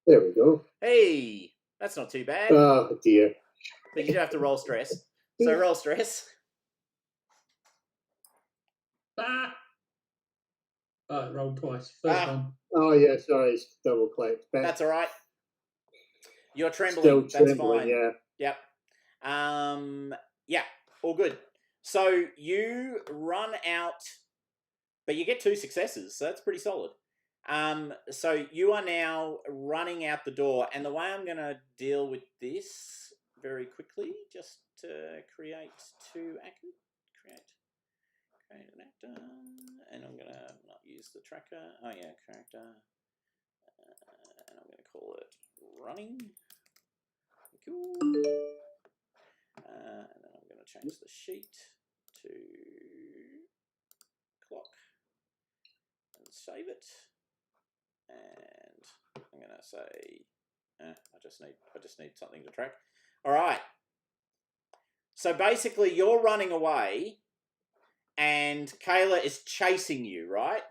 There we go. Hey, that's not too bad. Oh, dear. But you do have to roll stress. So roll stress. Ah! Oh, rolled twice. First one. Oh, yeah, sorry, it's double clicked. That's all right. You're trembling. Still That's trembling, fine. yeah. Yep. Yeah, all good. So you run out, but you get 2 successes, so that's pretty solid. So you are now running out the door, and the way I'm going to deal with this very quickly just to create two actors. Create an actor, and I'm going to not use the tracker. Oh yeah, character, and I'm going to call it running. Cool. And then I'm going to change the sheet to clock and save it. And I'm going to say, I just need something to track. All right. So basically, you're running away, and Kayla is chasing you, right?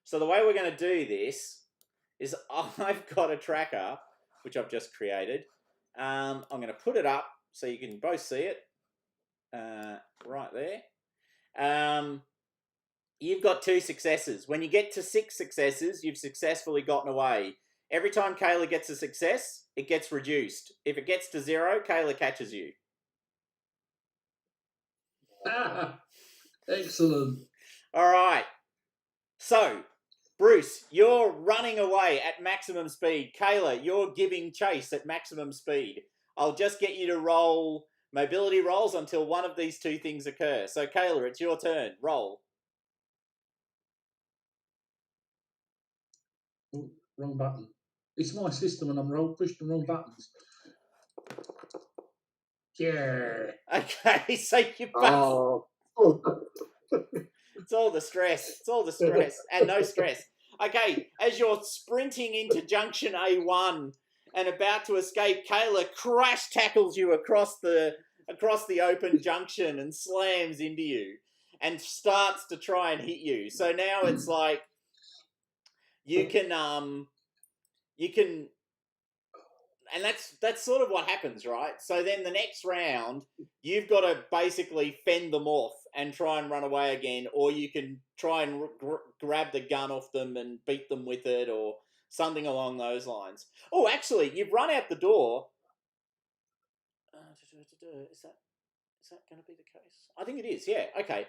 So the way we're going to do this is I've got a tracker, which I've just created. I'm going to put it up so you can both see it right there. You've got 2 successes. When you get to 6 successes, you've successfully gotten away. Every time Kayla gets a success, it gets reduced. If it gets to 0, Kayla catches you. Excellent. All right. So, Bruce, you're running away at maximum speed. Kayla, you're giving chase at maximum speed. I'll just get you to roll mobility rolls until one of these 2 things occur. So, Kayla, it's your turn. Roll. Oh, wrong button. It's my system and I'm pushed the wrong buttons. Yeah. Okay, so you Oh. It's all the stress. It's all the stress and no stress. Okay, as you're sprinting into junction A1 and about to escape, Kayla crash tackles you across the open junction and slams into you and starts to try and hit you. So now it's like you can and that's sort of what happens, right? So then the next round, you've got to basically fend them off and try and run away again, or you can try and grab the gun off them and beat them with it, or something along those lines. Oh, actually, you've run out the door. Is that going to be the case? I think it is. Yeah. Okay.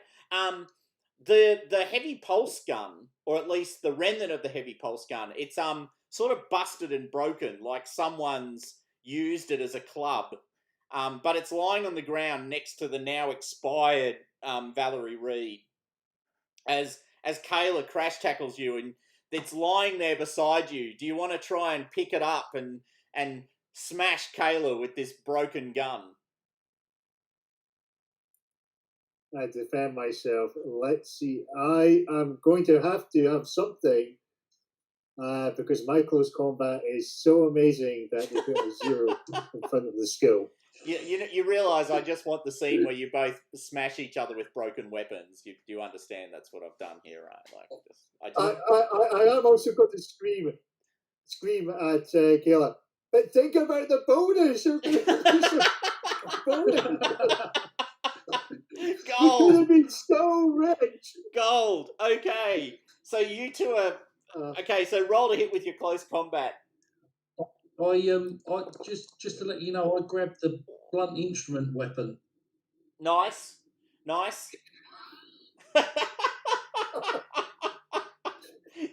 The heavy pulse gun, or at least the remnant of the heavy pulse gun, it's sort of busted and broken, like someone's used it as a club. But it's lying on the ground next to the now expired Valerie Reed. As Kayla crash tackles you, and it's lying there beside you. Do you want to try and pick it up and smash Kayla with this broken gun? I defend myself. Let's see. I am going to have something because my close combat is so amazing that they put a 0 in front of the skill. You realise I just want the scene where you both smash each other with broken weapons. You understand that's what I've done here, right? I have also got to scream at Kayla. But think about the bonus. Gold. You could have been so rich. Gold. Okay. So you two are okay. So roll to hit with your close combat. I just to let you know, I grabbed the blunt instrument weapon. Nice.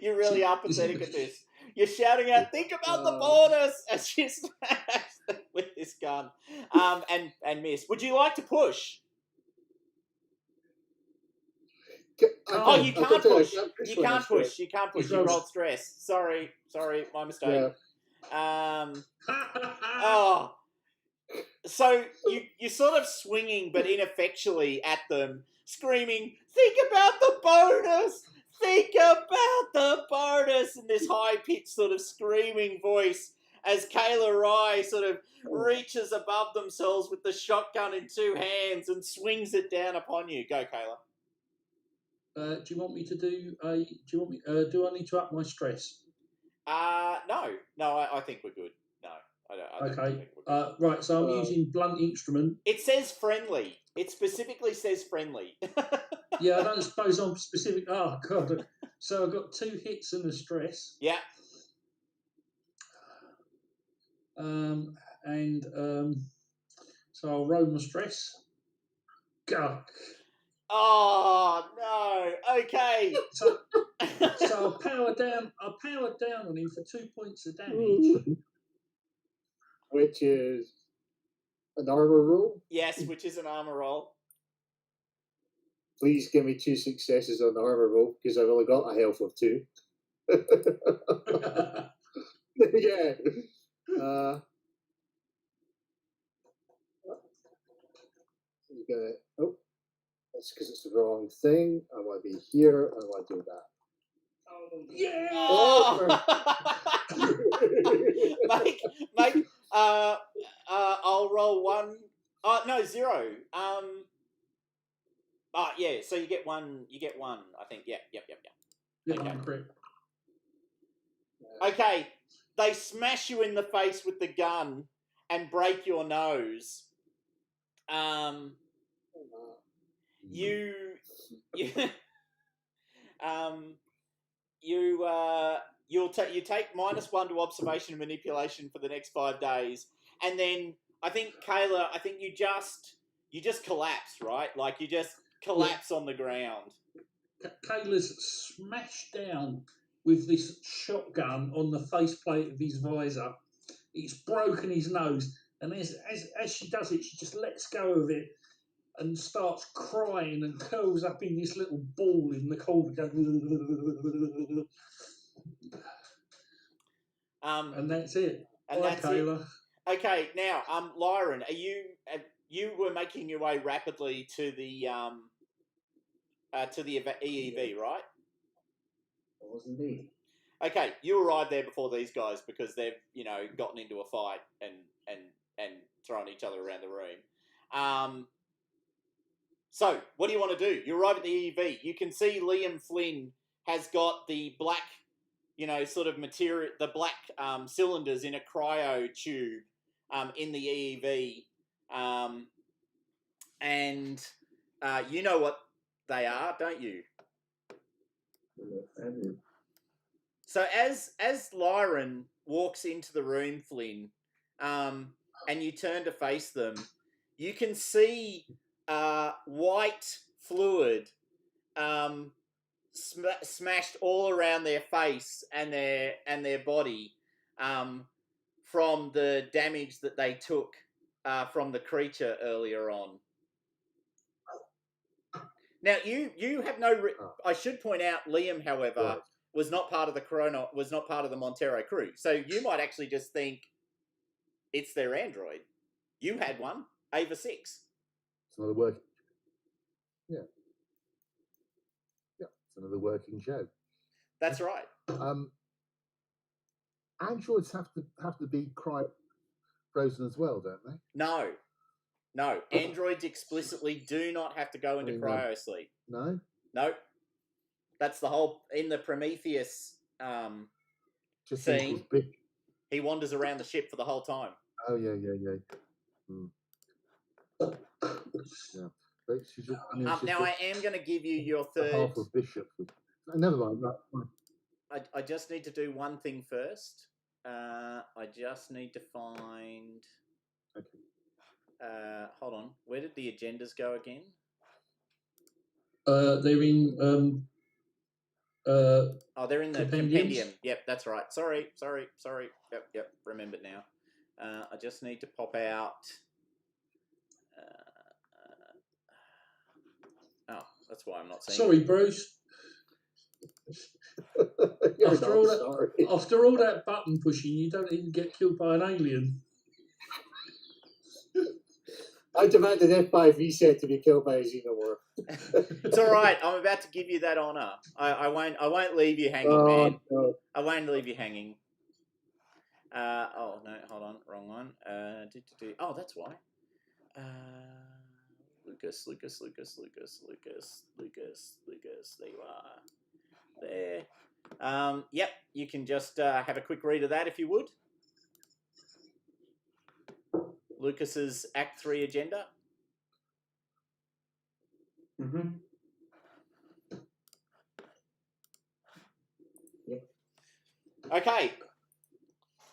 You're really apathetic at this. You're shouting out, "Think about the bonus!" as you smash them with this gun, and miss. Would you like to push? Oh, you can't push. You can't push. You can't push. You rolled stress. Sorry, my mistake. Yeah. Oh, so you're sort of swinging, but ineffectually at them, screaming, "Think about the bonus! Think about the bonus!" in this high-pitched sort of screaming voice as Kayla Rye sort of reaches above themselves with the shotgun in 2 hands and swings it down upon you. Go, Kayla. Do you want me to do a? Do you want me? Do I need to up my stress? No. I think we're good. No, I don't. Okay. Think we're good. Right. So I'm using blunt instrument. It says friendly. It specifically says friendly. Yeah, I don't suppose I'm specific. Oh God. So I've got 2 hits and a stress. Yeah. So I'll roll my stress. Go. Oh no. Okay. So I'll power down on him for 2 points of damage. Which is An armor roll? Yes, which is an armor roll. Please give me 2 successes on the armor roll, because I've only got a health of 2. Yeah. Oh, that's because it's the wrong thing. I want to be here. I want to do that. Yeah. Oh! Make. I'll roll 1. Oh no, 0. Yeah. So you get 1. You get 1. I think. Yep. Yeah, Okay. I'm correct. Okay. They smash you in the face with the gun and break your nose. You you take -1 to observation and manipulation for the next 5 days, and then I think Kayla, you just collapse, right? Like you just collapse on the ground. Kayla's smashed down with this shotgun on the faceplate of his visor. It's broken his nose, and as she does it, she just lets go of it and starts crying and curls up in this little ball in the corner. And that's it. And Bye, that's Kayla. it. Okay, now, Lyron, you were making your way rapidly to the EEV, right? I was indeed. Okay, you arrived there before these guys because they've gotten into a fight and thrown each other around the room. So, what do you want to do? You arrive at the EEV. You can see Liam Flynn has got the black, sort of material, the black cylinders in a cryo tube in the EEV. And you know what they are, don't you? So as Lyron walks into the room, Flynn, and you turn to face them, you can see white fluid smashed all around their face and their body from the damage that they took from the creature earlier on. Now you have no. I should point out, Liam, however, Right. was not part of the Cronus, was not part of the Montero crew. So you might actually just think it's their android. You had one, Ava 6. It's another working. Yeah. Yeah. It's another working show. That's right. Androids have to be frozen as well, don't they? No. Androids explicitly do not have to go into cryo sleep. No. No. That's the whole in the Prometheus Just scene. big. He wanders around the ship for the whole time. Oh yeah. Yeah. But she's just, now I am going to give you your third. Half of Bishop. Never mind. I just need to do one thing first. I just need to find. Okay. Hold on. Where did the agendas go again? They're in. They're in the compendium. Yep, that's right. Sorry. Yep. Remembered now. I just need to pop out. That's why I'm not seeing. Sorry, Bruce. After all that button pushing, you don't even get killed by an alien. I demand an F5 reset to be killed by a xenomorph. It's all right. I'm about to give you that honor. I won't leave you hanging, man. No. I won't leave you hanging. Oh no, hold on, wrong one. Oh, that's why. Lucas. There you are. There. Yep. You can just have a quick read of that if you would. Lucas's Act 3 agenda. Mm-hmm. Yep. Okay.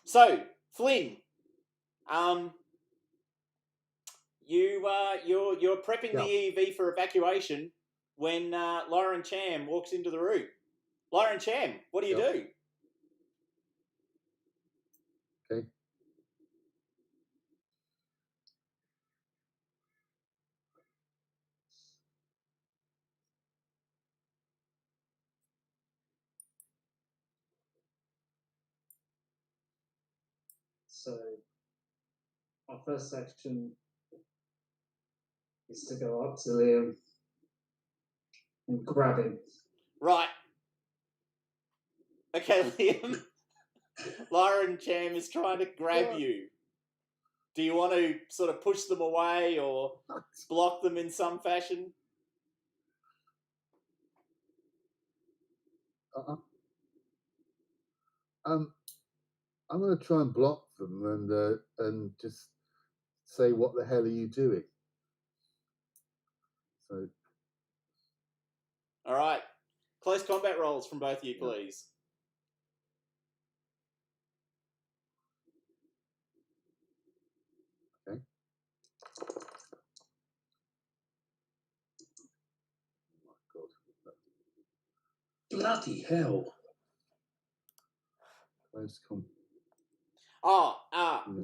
So, Flynn, you're prepping the EEV for evacuation when Lyron Cham walks into the room. Lyron Cham, what do you do? Okay. So our first action is to go up to Liam and grab him. Right. Okay, Liam. Lyra and Cham is trying to grab you. Do you want to sort of push them away or block them in some fashion? I'm going to try and block them and just say, "What the hell are you doing?" So, All right. Close combat rolls from both of you, please. okay. Oh my God. Bloody hell. Close combat.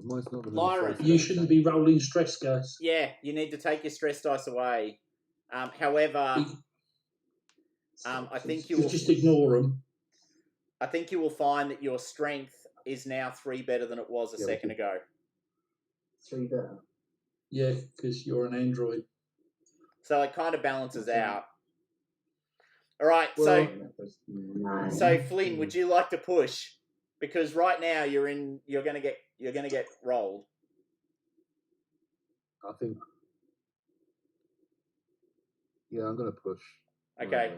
Mine's not going to Lyra. be so You strong. shouldn't be rolling stress, guys. Yeah, you need to take your stress dice away. However, I think you You will just ignore them. I think you will find that your strength is now 3 better than it was a second ago. 3 better. Yeah, because you're an android. So it kind of balances out. All right, Well, so Flynn, would you like to push? Because right now you're gonna get rolled. I think. Yeah, I'm going to push. Okay.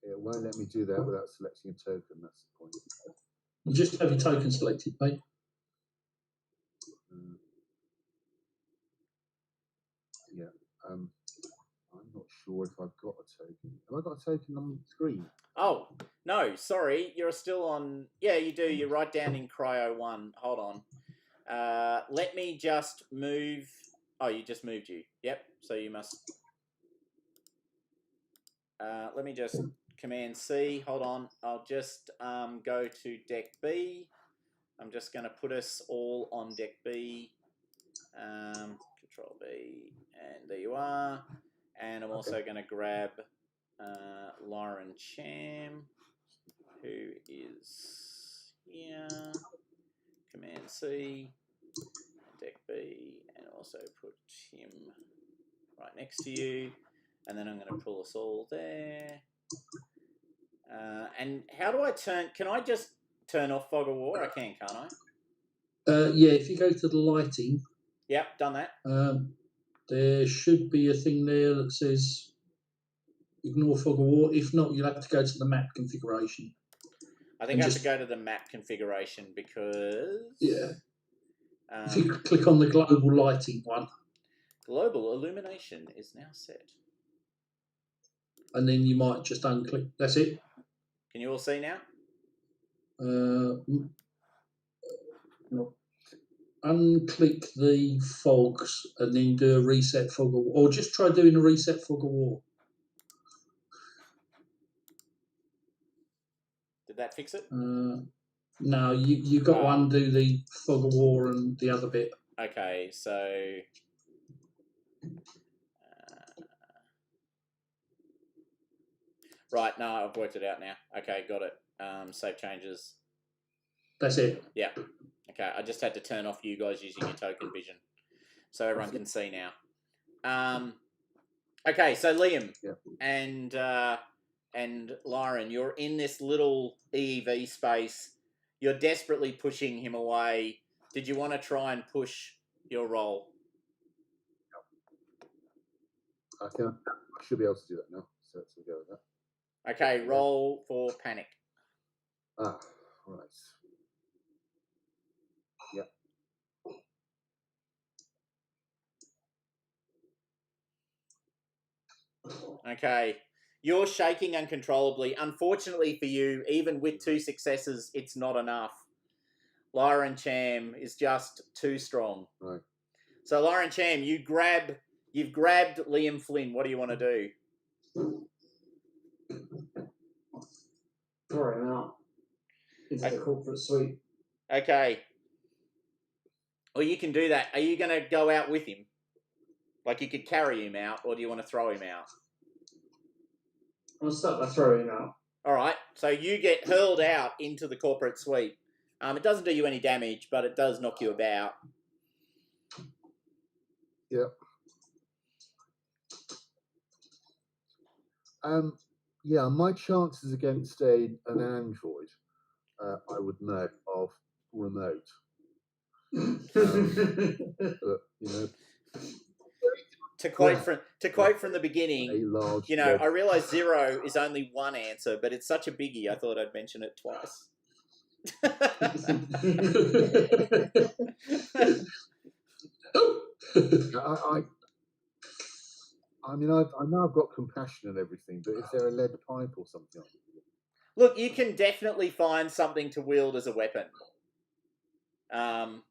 It won't let me do that without selecting a token. That's the point. You just have your token selected, mate. Yeah. I'm not sure if I've got a token. Have I got a token on the screen? Oh, no, sorry. You're still on... Yeah, you do. You're right down in Cryo 1. Hold on. Let me just move... Oh, you just moved you. Yep, so you must... let me just Command C. Hold on. I'll just go to Deck B. I'm just going to put us all on Deck B. Control B. And there you are. And I'm also going to grab Lauren Cham, who is here. Command C. Deck B. And also put him right next to you. And then I'm going to pull us all there. And how do I turn... Can I just turn off Fog of War? I can, can't I? Yeah, if you go to the lighting... Yep, done that. There should be a thing there that says ignore fog of war. If not, you'll have to go to the map configuration. I think I have to go to the map configuration because... Yeah. If you click on the global lighting one. Global illumination is now set. And then you might just unclick. That's it. Can you all see now? No. Unclick the fogs and then do a reset fog of war. Or just try doing a reset fog of war. Did that fix it? No, you got to undo the fog of war and the other bit. Okay, so... right, no, I've worked it out now. Okay, got it. Save changes. That's it. Yeah. Okay, I just had to turn off you guys using your token vision. So everyone can see now. Okay, so Liam and Lauren, you're in this little EEV space. You're desperately pushing him away. Did you want to try and push your roll? I should be able to do that now. So let's go with that. Okay, roll for panic. Right. Yep. Okay. You're shaking uncontrollably. Unfortunately for you, even with 2 successes, it's not enough. Lyra and Cham is just too strong. Right. So Lyra and Cham, you've grabbed Liam Flynn. What do you want to do? Throw him out into the corporate suite. Okay. Well, you can do that. Are you going to go out with him? Like you could carry him out, or do you want to throw him out? I'll start by throwing him out. All right, so you get hurled out into the corporate suite. It doesn't do you any damage, but it does knock you about. Yep. Yeah, my chances against an android, I would know, of remote. But you know, To quote from the a beginning, large. you know, I realise 0 is only one answer, but it's such a biggie. I thought I'd mention it twice. I mean, I know I've got compassion and everything, but is there a lead pipe or something? Look, you can definitely find something to wield as a weapon. Goddamn.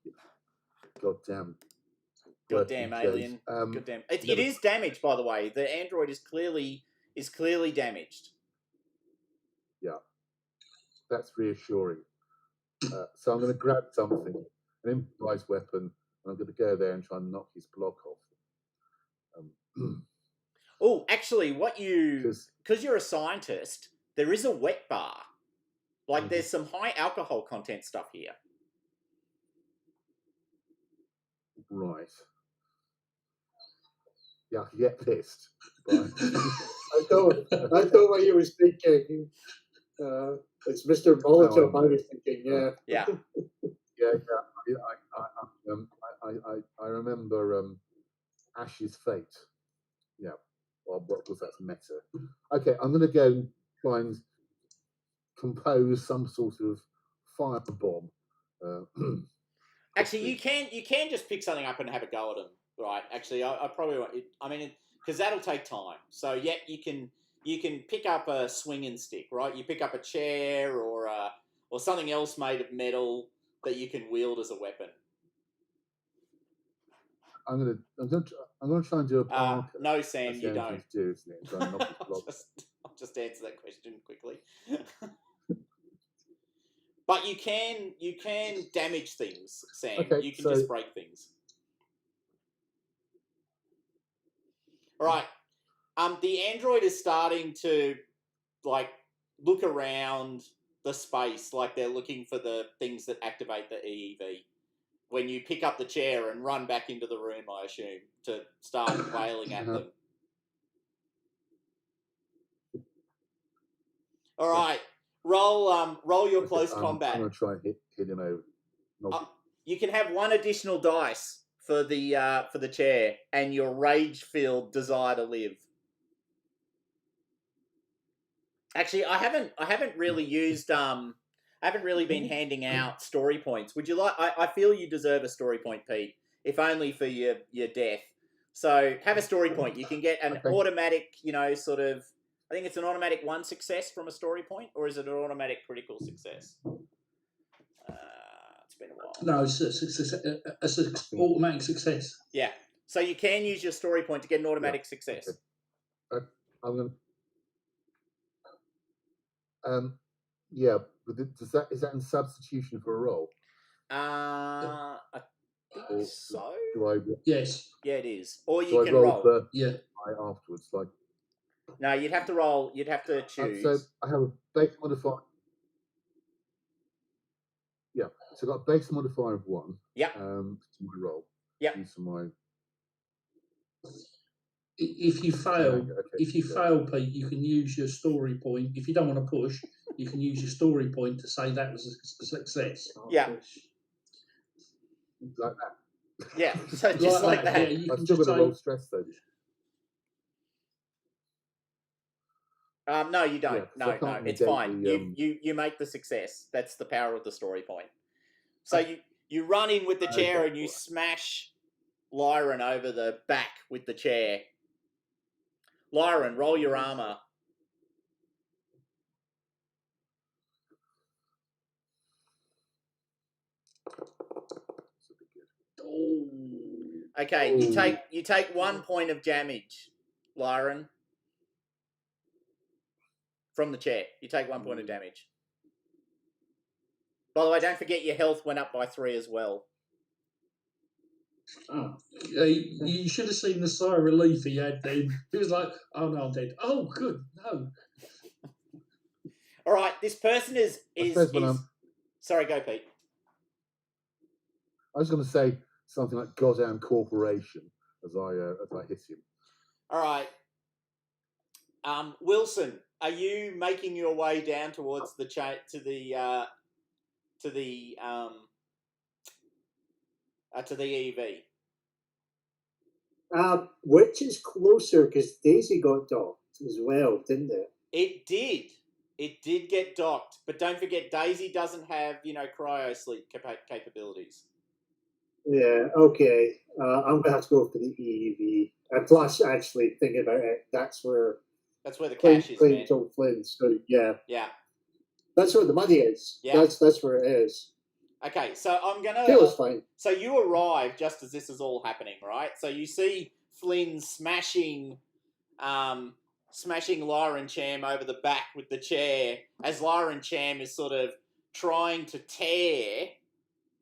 Goddamn alien. Goddamn. It is damaged, by the way. The android is clearly damaged. Yeah, that's reassuring. So I'm going to grab something, an improvised weapon, and I'm going to go there and try and knock his block off. Oh, actually, because you're a scientist, there is a wet bar. Like, there's some high alcohol content stuff here. Right. Yeah, I can get pissed. But I thought what you was thinking. It's Mr. Molotov. I was thinking, yeah. Yeah. I remember Ash's fate. Yeah. Well, what was that? Meta. Okay, I'm going to go and try and compose some sort of firebomb. Actually, you can just pick something up and have a go at them, right? Actually, I probably won't. I mean, because that'll take time. So yeah, you can pick up a swinging stick, right? You pick up a chair or something else made of metal that you can wield as a weapon. I'm gonna try and do a park. No, Sam, you don't. Do, isn't it? I'll just answer that question quickly. But you can damage things, Sam. Okay, you can just break things. All right. The android is starting to like look around the space, like they're looking for the things that activate the EEV. When you pick up the chair and run back into the room, I assume, to start wailing at them. All right. Roll your close combat. I'm gonna try and hit him over. You can have one additional dice for the chair and your rage-filled desire to live. Actually, I haven't really used I haven't really been handing out story points. Would you like? I feel you deserve a story point, Pete, if only for your death. So have a story point. You can get an automatic, sort of. I think it's an automatic 1 success from a story point, or is it an automatic critical success? It's been a while. No, it's an automatic success. Yeah. So you can use your story point to get an automatic success. Okay. I'm gonna. Yeah, but is that in substitution for a roll? I think so. Yes. Yeah, it is. Or you can roll. Afterwards, like. No, you'd have to roll. You'd have to choose. So I have a base modifier. Yeah, so I've got a base modifier of 1. Yeah. To my roll. Yeah. If you fail, Pete, you can use your story point. If you don't want to push, you can use your story point to say that was a success. Yeah. Like that. Yeah. So just like that. Yeah, I've still got to roll stress though. No, you don't. Yeah, no, it's fine. You make the success. That's the power of the story point. So you run in with the chair and you smash Lyron over the back with the chair. Lyron, roll your armor. Okay, you take 1 point of damage, Lyron. From the chair. You take 1 point of damage. By the way, don't forget your health went up by 3 as well. Oh, you should have seen the sigh of relief he had then. He was like, oh no, I'm dead. Oh, good. No. All right, this person is suppose when sorry, go Pete. I was going to say something like "goddamn corporation" as I hit him. All right, Wilson, are you making your way down towards the to the EEV? Which is closer? Because Daisy got docked as well, didn't it? It did. It did get docked, but don't forget, Daisy doesn't have cryo sleep capabilities. Yeah. Okay. I'm gonna have to go for the EEV. And plus, actually thinking about it, that's where the cash is, man. told Flynn. So yeah. Yeah. That's where the money is. Yeah. That's where it is. Okay, so I'm gonna. Feels fine. So you arrive just as this is all happening, right? So you see Flynn smashing Lyra and Cham over the back with the chair as Lyra and Cham is sort of trying to tear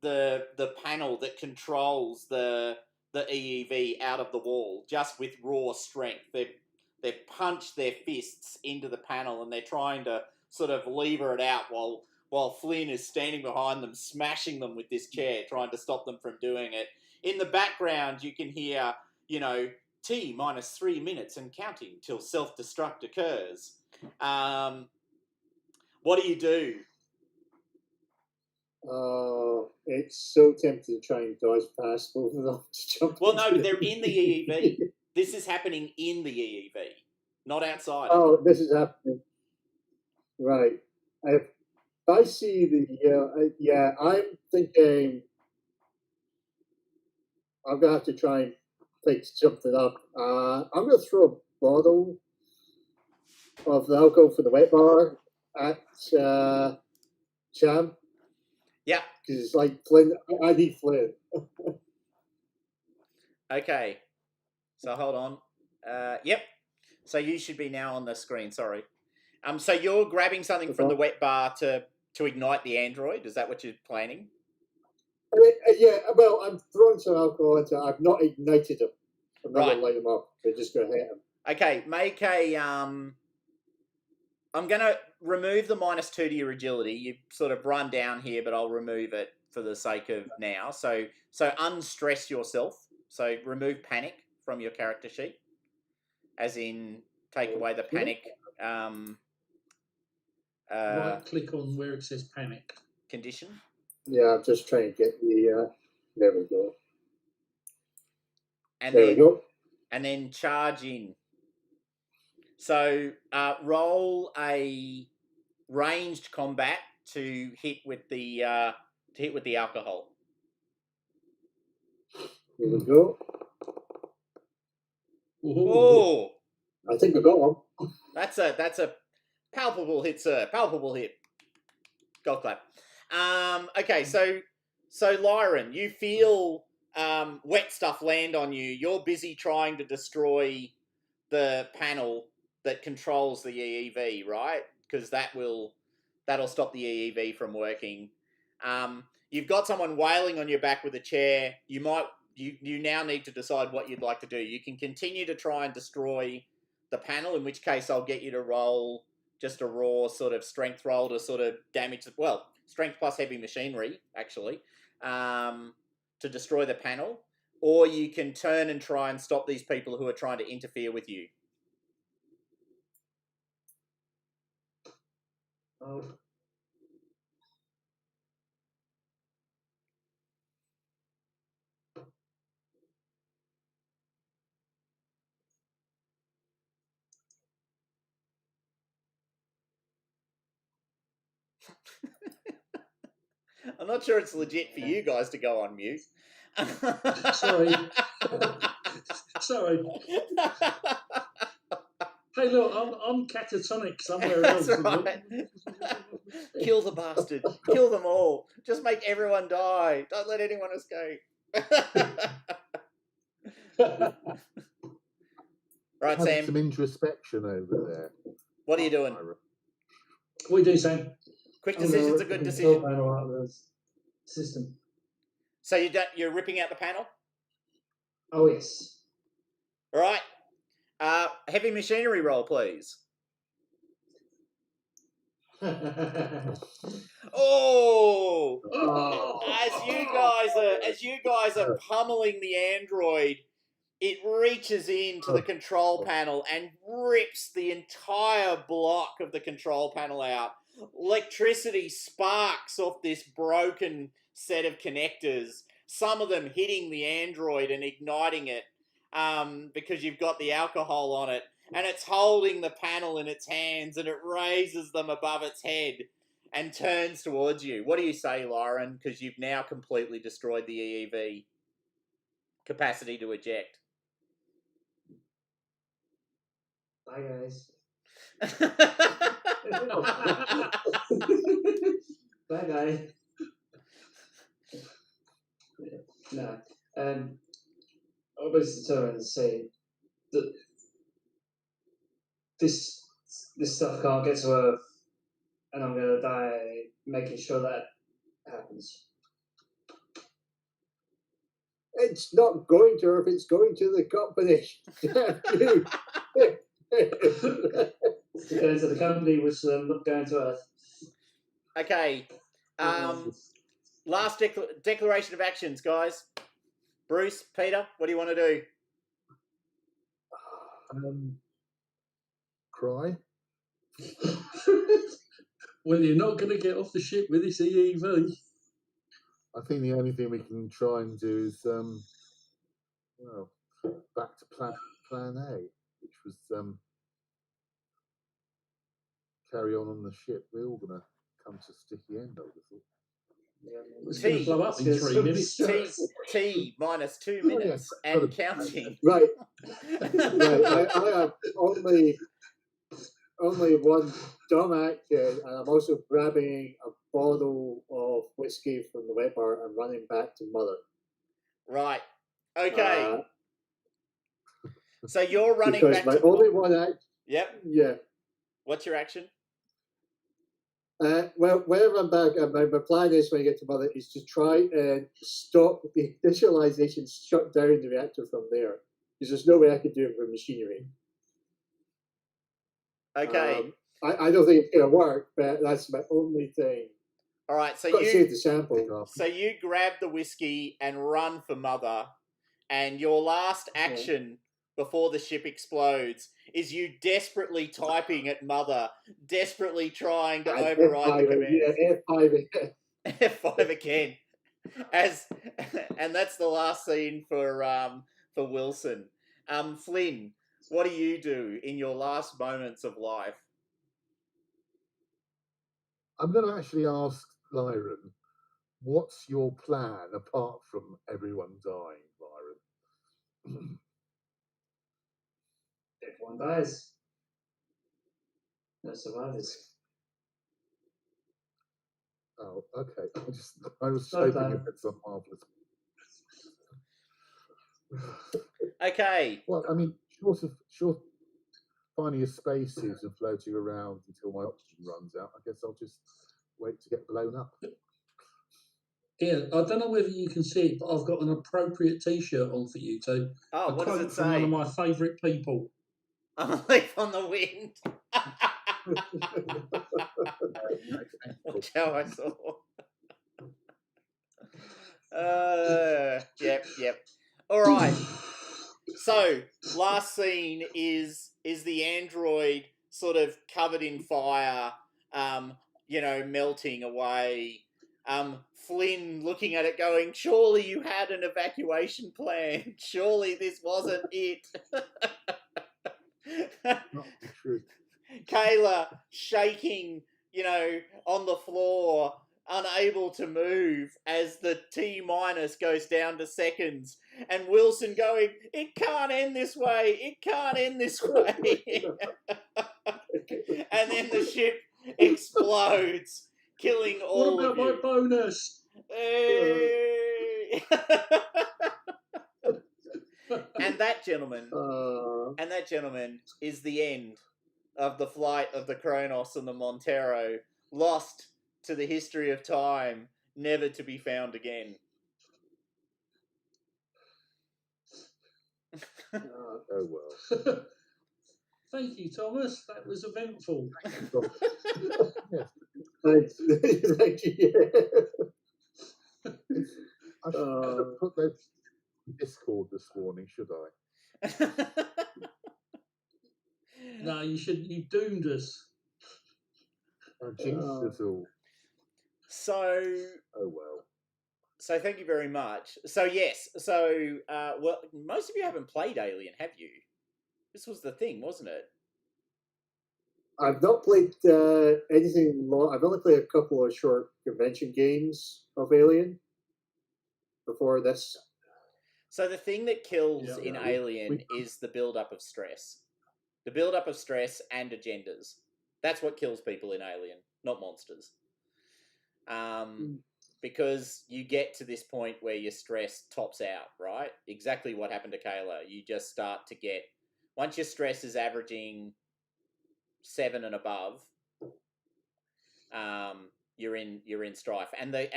the panel that controls the EEV out of the wall just with raw strength. They've punched their fists into the panel and they're trying to sort of lever it out while Flynn is standing behind them, smashing them with this chair, trying to stop them from doing it. In the background, you can hear, T minus 3 minutes and counting till self-destruct occurs. What do you do? It's so tempting to try and dodge past both of them. Well, no, but they're in the EEV. This is happening in the EEV, not outside. Oh, this is happening. Right. I see the I'm thinking I'm gonna have to try and pick something up. I'm gonna throw a bottle of the alcohol for the wet bar at Cham. Yeah. Because it's like Flynn. I need Flynn. Okay. So hold on. Yep. So you should be now on the screen. Sorry. So you're grabbing something from the wet bar to ignite the android. Is that what you're planning? Yeah. Well, I'm throwing some alcohol into. I've not ignited them. I'm not Right. gonna light them up. They're just gonna hit them. Okay. Make a. I'm gonna remove the -2 to your agility. You sort of run down here, but I'll remove it for the sake of now. So unstress yourself. So remove panic from your character sheet, as in take away the panic. Right click on where it says panic. Condition. Yeah, I'm just trying to get the. There we go. And there then, we go. And then charge in. So roll a ranged combat to hit with the alcohol. Here we go. Oh, I think we got one. That's a palpable hit, sir. Palpable hit. Golf clap. Okay, so Lyran, you feel wet stuff land on you. You're busy trying to destroy the panel that controls the EEV, right? Because that'll stop the EEV from working. You've got someone wailing on your back with a chair. You now need to decide what you'd like to do. You can continue to try and destroy the panel, in which case I'll get you to roll just a raw sort of strength roll to sort of damage, strength plus heavy machinery, actually, to destroy the panel. Or you can turn and try and stop these people who are trying to interfere with you. Oh. I'm not sure it's legit for you guys to go on mute. Sorry. Sorry. Hey, look, I'm catatonic somewhere That's else. right. Kill the bastard. Kill them all. Just make everyone die. Don't let anyone escape. Right, Have Sam. some introspection over there. What are you doing? What do you do, Sam? Quick decision's a good decision. Panel out of the system. So you're ripping out the panel? Oh yes. All right. Heavy machinery roll, please. Oh, Oh. as you guys are pummeling the android, it reaches into the control panel and rips the entire block of the control panel out. Electricity sparks off this broken set of connectors, some of them hitting the android and igniting it because you've got the alcohol on it. And it's holding the panel in its hands and it raises them above its head and turns towards you. What do you say, Lauren? Because you've now completely destroyed the EEV capacity to eject. Bye, guys. Bye, guys. No. I was turn and say that this stuff can't get to Earth, and I'm gonna die making sure that happens. It's not going to Earth, it's going to the company. It's going to the company, which not going to Earth. Okay. Last declaration of actions, guys. Bruce, Peter, what do you want to do? Cry. Well, you're not going to get off the ship with this EEV. I think the only thing we can try and do is, well, back to plan A, which was carry on the ship. We're all going to come to a sticky end, I would have thought. It's going to blow up in 3 minutes. T minus 2 minutes and counting. Right. I have only one dumb action, and I'm also grabbing a bottle of whiskey from the wet bar and running back to Mother. Right. Okay. So you're running because back my to only one action. Yep. Yeah. What's your action? Well, whenever I'm back, my plan is when I get to Mother is to try and stop the initialization, shut down the reactor from there. Because there's no way I could do it with machinery. Okay. I don't think it's going to work, but that's my only thing. All right. So Got to save the sample. So you grab the whiskey and run for Mother, and your last action before the ship explodes is you desperately typing at Mother, desperately trying to override the commands. Yeah, F5 again. F5 again. And that's the last scene for Wilson. Flynn, what do you do in your last moments of life? I'm going to actually ask Lyron, what's your plan apart from everyone dying, Lyron? Everyone dies. No survivors. Oh, okay. I was hoping you had some marvelous. Okay. Well, I mean, short finding a spacesuit and floating around until my oxygen runs out. I guess I'll just wait to get blown up. Yeah, I don't know whether you can see it, but I've got an appropriate T-shirt on for you two. Oh, what does it say? From one of my favourite people. I'm a leaf on the wind. Watch how I saw. Yep. All right. So last scene is the android sort of covered in fire, melting away. Flynn looking at it going, surely you had an evacuation plan. Surely this wasn't it. Not the truth. Kayla shaking, on the floor, unable to move as the T- goes down to seconds. And Wilson going, it can't end this way. It can't end this way. And then the ship explodes, killing all of you. What about my bonus? Hey! And that, gentlemen, is the end of the flight of the Cronus and the Montero, lost to the history of time, never to be found again. Oh well. Thank you, Thomas. That was eventful. Yes, Thank you. I should have put those in Discord this morning, should I? No, you shouldn't. You doomed us. I jinxed us all. So, Oh well. so thank you very much. So yes, so well, most of you haven't played Alien, have you? This was the thing, wasn't it? I've not played anything long. I've only played a couple of short convention games of Alien before this. So the thing that kills Yeah. in Yeah, Alien is the build-up of stress. The build-up of stress and agendas. That's what kills people in Alien, not monsters. Because you get to this point where your stress tops out, right? Exactly what happened to Kayla. You just start to get, once your stress is averaging 7 and above, you're in strife. And the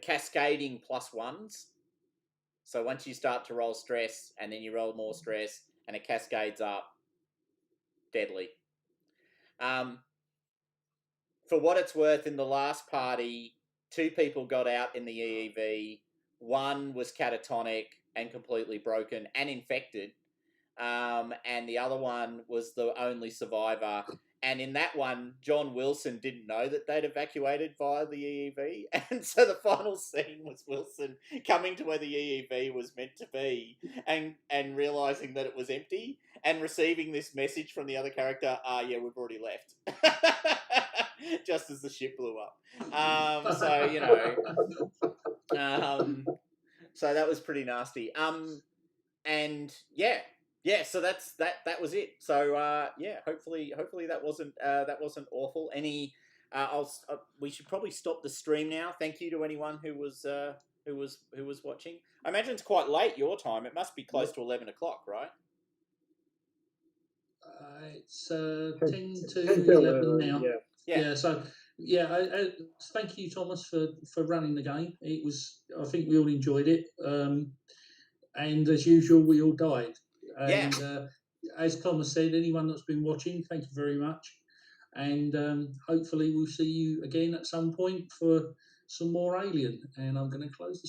cascading +1s. So once you start to roll stress and then you roll more stress and it cascades up, deadly. For what it's worth, in the last party, 2 people got out in the EEV. 1 was catatonic and completely broken and infected. And the other one was the only survivor. And in that one, John Wilson didn't know that they'd evacuated via the EEV. And so the final scene was Wilson coming to where the EEV was meant to be and realising that it was empty and receiving this message from the other character, yeah, we've already left. Just as the ship blew up. So, you know, so that was pretty nasty. And yeah, so that was it. So yeah, hopefully that wasn't awful. Any we should probably stop the stream now. Thank you to anyone who was watching. I imagine it's quite late your time. It must be close to 11 o'clock, right? It's 10 to 10 to 11 now. Yeah. Yeah. So yeah, thank you, Thomas, for running the game. It was. I think we all enjoyed it. And as usual, we all died. And as Thomas said, anyone that's been watching, thank you very much. And hopefully we'll see you again at some point for some more Alien. And I'm going to close the